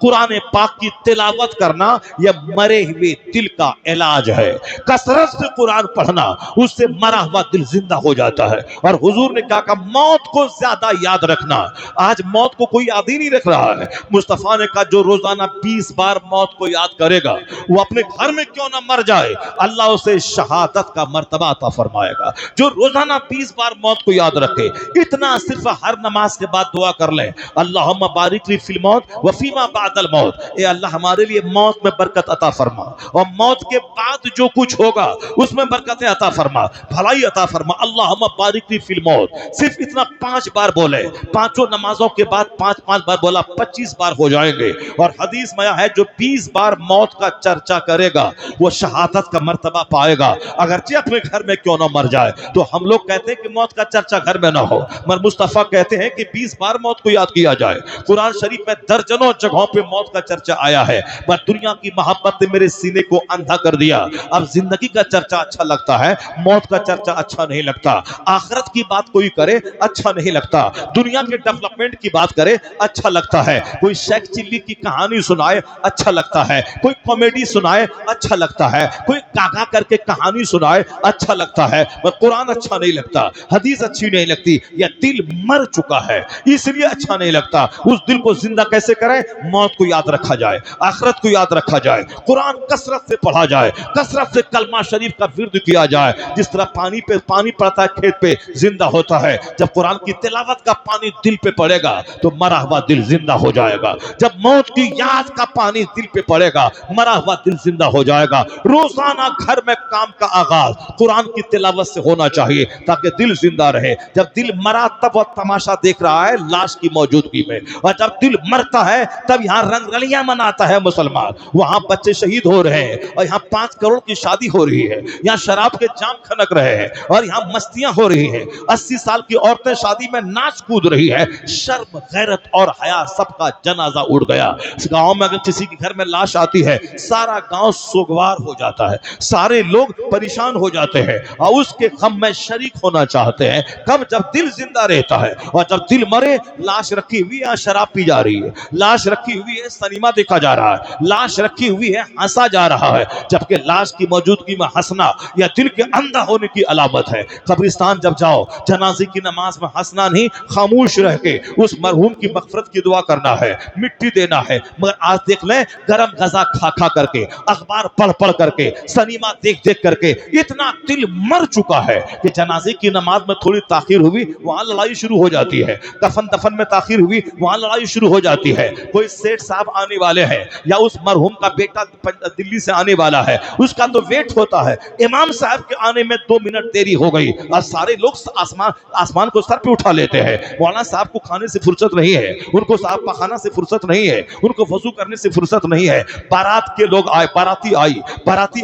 कुरान पाक की तिलावत करना यह मरे हुए दिल का इलाज है। कसरत से कुरान पढ़ना, उससे मरा हुआ दिल जिंदा हो जाता है। और हुजूर ने कहा कि मौत को ज्यादा याद रखना। आज मौत को कोई याद ही नहीं रख रहा है। मुस्तफा ने कहा जो रोजाना 20 बार मौत को याद करेगा वो अपने घर में क्यों ना मर जाए, अल्लाह उसे शहादत का मर्तबा अता फरमाएगा। जो रोजाना 20 बार मौत को याद रखे, इतना सिर्फ हर नमाज के बाद दुआ कर ले, अल्लाहुम्मा बारिक ली फिल मौत व फीमा बादल मौत, ए अल्लाह हमारे लिए मौत में बरकत अता फरमा और मौत के बाद जो कुछ होगा उसमें बरकतें अता फरमा, भलाई अता फरमा, अल्लाहुम्मा बारिक ली फिल मौत। सिर्फ इतना 5 बार बोले, पांचों नमाजों के बाद 5-5 बार बोला, 25 बार हो जाएंगे। और हदीस में है जो 20 बार मौत का चर्चा करेगा वो शहादत का मर्तबा पाएगा, अगरचे अपने घर में क्यों ना मर जाए। तो हम लोग कहते हैं कि मौत का चर्चा घर में ना हो, मगर मुस्तफा कहते हैं कि 20 बार मौत को याद किया जाए। कुरान शरीफ में दर्जनों जगहों पे मौत का चर्चा आया है, पर दुनिया की मोहब्बत ने मेरे सीने को अंधा कर दिया। अब जिंदगी का चर्चा अच्छा लगता है, मौत का चर्चा अच्छा नहीं लगता। आखिरत की बात कोई करे अच्छा नहीं लगता, दुनिया के डेवलपमेंट की बात करे अच्छा लगता है, कोई शेख चिल्ली की कहानी सुनाए अच्छा लगता है, कोई कॉमेडी सुनाए अच्छा लगता है, कोई गागा करके कहानी सुनाए अच्छा लगता है, पर कुरान अच्छा नहीं लगता, हदीस अच्छी नहीं लगती। यह दिल मर चुका है इसलिए अच्छा नहीं लगता। उस दिल को जिंदा कैसे करें? मौत को याद रखा जाए, आखिरत को याद रखा जाए, कुरान कसरत से पढ़ा जाए, कसरत से कलमा शरीफ का विर्द किया जाए। जिस तरह पानी पड़ता है खेत पे जिंदा होता है, जब कुरान की तिलावत का पानी दिल पे पड़ेगा तो मरा हुआ दिल जिंदा हो जाएगा। जब मौत की याद का पानी दिल पे पड़ेगा मरा हुआ दिल जिंदा हो जाएगा। रोजाना घर में काम का आगाज कुरान की तिलावत से होना चाहिए ताकि दिल जिंदा रहे। जब दिल मरा तब वह तमाशा देख रहा है लाश की मौजूदगी में, और जब दिल मरता है तब यहाँ रंगरलियां मनाता है मुसलमान, वहां बच्चे शहीद हो रहे हैं और यहाँ 5 करोड़ की शादी हो रही है, यहाँ शराब के जाम खनक रहे हैं और यहाँ मस्तियां हो रही हैं। 80 साल की औरतें शादी में नाच कूद रही है। शर्म गैरत और हया सबका जनाजा उड़ गया। इस गांव में अगर किसी के घर में लाश आती है सारा गांव सोगवार हो जाता है, सारे लोग परेशान हो जाते हैं और उसके गम में शरीक होना चाहते हैं। कब? जब दिल जिंदा रहता है। और जब दिल मरे लाश रखी हुई है शराब पी जा रही है, लाश रखी हुई है सिनेमा देखा जा रहा है, लाश रखी हुई है हंसा जा रहा है, जबकि लाश की मौजूदगी में हंसना या दिल के अंधा होने की अलामत है। कब्रिस्तान जब जाओ जनाजे की नमाज में हंसना नहीं, खामोश रह के उस मरहूम की मगफरत की दुआ करना है, मिट्टी देना है। मगर आज देख लें गरम गजा खा खा करके, अखबार पढ़ पढ़ करके, सिनेमा देख देख करके इतना दिल मर चुका है कि जनाजे की नमाज में थोड़ी ताखिर हुई वहां लड़ाई शुरू शुरू हो जाती है, कफन दफन में ताखीर हुई, वहां लड़ाई शुरू हो जाती है। कोई सेठ साहब आने वाले हैं या उस मरहूम का बेटा दिल्ली से आने वाला है, उसका तो वेट होता है, इमाम साहब के आने में 2 मिनट देरी हो गई और सारे लोग आसमान को सर पे उठा लेते हैं। मौलाना साहब को खाने से फुर्सत नहीं है, उनको साहब पखाना से फुर्सत नहीं है, उनको वजू करने से फुर्सत नहीं है। बारात के लोग आए, बाराती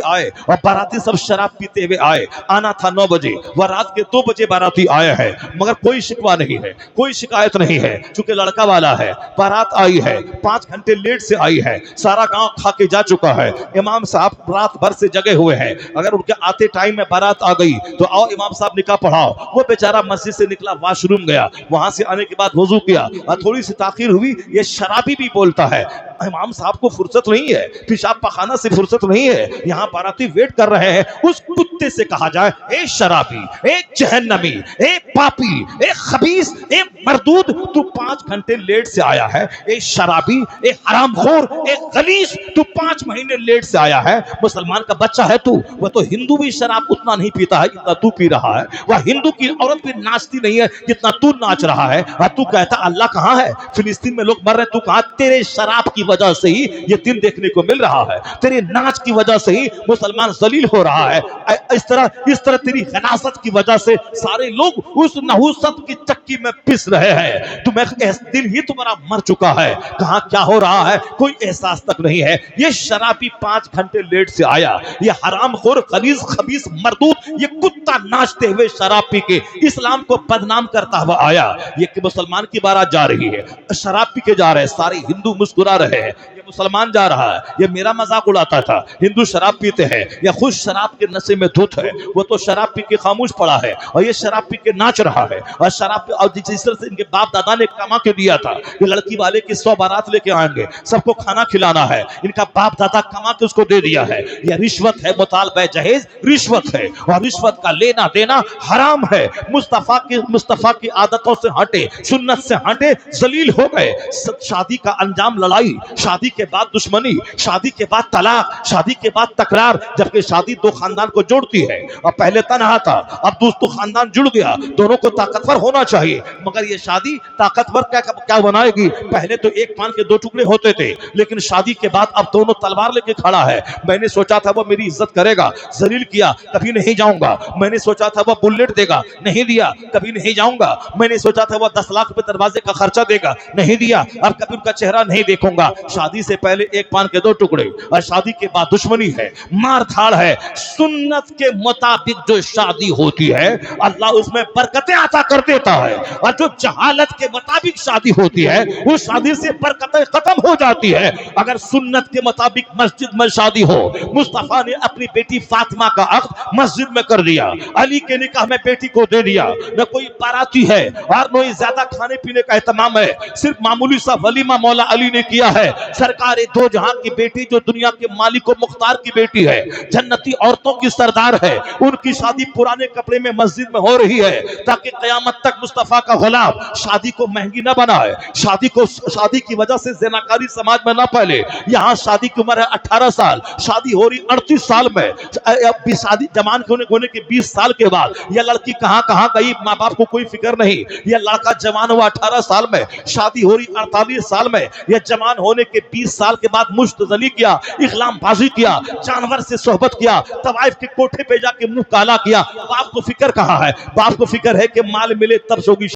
आए और बाराती सब शराब पीते हुए आए। आना था 9 बजे, वह रात के 2 बजे बाराती आए हैं, मगर कोई शिकवा नहीं है, कोई शिकायत नहीं है, चूंकि लड़का वाला है। बारात आई है, 5 घंटे लेट से आई है, सारा गांव खा के जा चुका है, इमाम साहब रात भर से जगे हुए हैं। अगर उनके आते टाइम में बारात आ गई तो आओ इमाम साहब निकाह पढ़ाओ। वो बेचारा मस्जिद से निकला, वॉशरूम गया, वहां से आने के बाद वजू किया और थोड़ी सी ताखीर हुई। ये शराबी भी बोलता है इमाम साहब को फुर्सत नहीं है, पेशाब पखाना से फुर्सत नहीं है, यहाँ बाराती वेट कर रहे हैं। उस कुत्ते से कहा जाए, ए शराबी, ए जहन्नमी, ए पापी, ए खबीस, ए मरदूद, तू 5 घंटे लेट से आया है। ए शराबी, ए हरामखोर, ए गलीस, तू 5 महीने लेट से आया है। मुसलमान का बच्चा है तू, वह तो हिंदू भी शराब उतना नहीं पीता है जितना तू पी रहा है। वह हिंदू की औरत भी नाचती नहीं है जितना तू नाच रहा है। और तू कहता अल्लाह कहाँ है, फिलिस्तीन में लोग मर रहे, तू कहाँ? तेरे शराब की वजह से ही ये दिन देखने को मिल रहा है, तेरे नाच की वजह से ही मुसलमान जलील हो रहा है। इस तरह तेरी गनासत की वजह से सारे लोग उस नहुसत की चक्की में पिस रहे हैं। तुम्हें दिल ही तुम्हारा मर चुका है, कहां क्या हो रहा है कोई एहसास तक नहीं है। ये शराबी 5 घंटे लेट से आया, ये हरामखोर खलीस खबीस मरदूद, ये कुत्ता नाचते हुए शराब पी के इस्लाम को बदनाम करता हुआ आया। ये कि मुसलमान की बारात जा रही है, शराब पी के जा रहे हैं, सारे हिंदू मुस्कुरा रहे हैं, ये मुसलमान जा रहा है, ये मेरा मजाक उड़ाता था। हिंदू शराब पीते हैं, या खुद शराब के नशे में धुत है, वो तो शराब पी के खामोश पड़ा है और ये शराब पी के नाच रहा है। और शराब और जिस तरह से इनके बाप दादा ने कमा के दिया था, ये लड़की वाले की 100 बारात लेके आएंगे, सबको खाना खिलाना है, इनका बाप दादा कमा के उसको दे दिया है। यह रिश्वत है, मुतालबा जहेज रिश्वत है और रिश्वत का लेना देना हराम है। मुस्तफा की आदतों से हटे, सुन्नत से हटे, जलील हो गए। शादी का अंजाम लड़ाई, शादी के बाद दुश्मनी, शादी के बाद तलाक, शादी के बाद तकरार, जबकि शादी 2 खानदान को जोड़ती है। और पहले तनहा था, अब दोस्तों खानदान जुड़ गया, दोनों को ताकतवर होना चाहिए। मगर ये शादी ताकतवर क्या बनाएगी? पहले तो एक पान के 2 टुकड़े होते थे, लेकिन शादी के बाद अब दोनों तलवार लेके खड़ा है। मैंने सोचा था वो मेरी इज्जत करेगा, जलील किया, कभी नहीं जाऊंगा। मैंने सोचा था वो बुलेट देगा, नहीं दिया, कभी नहीं जाऊंगा। मैंने सोचा था वो 10 लाख रुपए दरवाजे का खर्चा देगा, नहीं दिया, अब कभी उनका चेहरा नहीं देखूंगा। शादी से पहले एक पान के 2 टुकड़े और शादी के बाद दुश्मनी है, मार धाड़ है। सुन्नत के मुताबिक जो शादी होती है अल्लाह उसमें बरकतें अता कर देता है, और जो जहालत के मुताबिक शादी होती है वो शादी से बरकतें खत्म हो जाती है। अगर सुन्नत के मुताबिक मस्जिद में शादी हो, मुस्तफा ने अपनी बेटी फातिमा का अक्द मस्जिद में कर दिया, अली के निकाह में बेटी को दे दिया, न कोई बाराती है और न ही ज्यादा खाने पीने का एहतमाम है, सिर्फ मामूली सा वलीमा मौला अली ने किया है। सरकार दो जहां की बेटी, जो दुनिया के मालिक व मुख्तार की बेटी है, जन्नती औरतों की सरदार है, उनकी शादी पुराने कपड़े में मस्जिद में हो रही है, ताकि कयामत तक मुस्तफा का गुलाम शादी को महंगी न बनाए, शादी की वजह से ज़िनाकारी समाज में न फैले। यहाँ शादी की उम्र है 18 साल, शादी हो रही 38 साल में, शादी जवान होने के 20 साल के बाद यह लड़की कहां गई, माँ बाप को कोई फिक्र नहीं। यह लड़का जवान हुआ 18 साल में, शादी हो रही 48 साल में, यह जवान होने के 20 साल के बाद मुश्तजली किया, इख्लामबाजी किया, जानवर से सोहबत किया, तवाइफ के कोठे पे जाके मुंह काला किया। बाप को फिक्र कहाँ है? बाप को फिक्र है कि माल मिले तब सोगी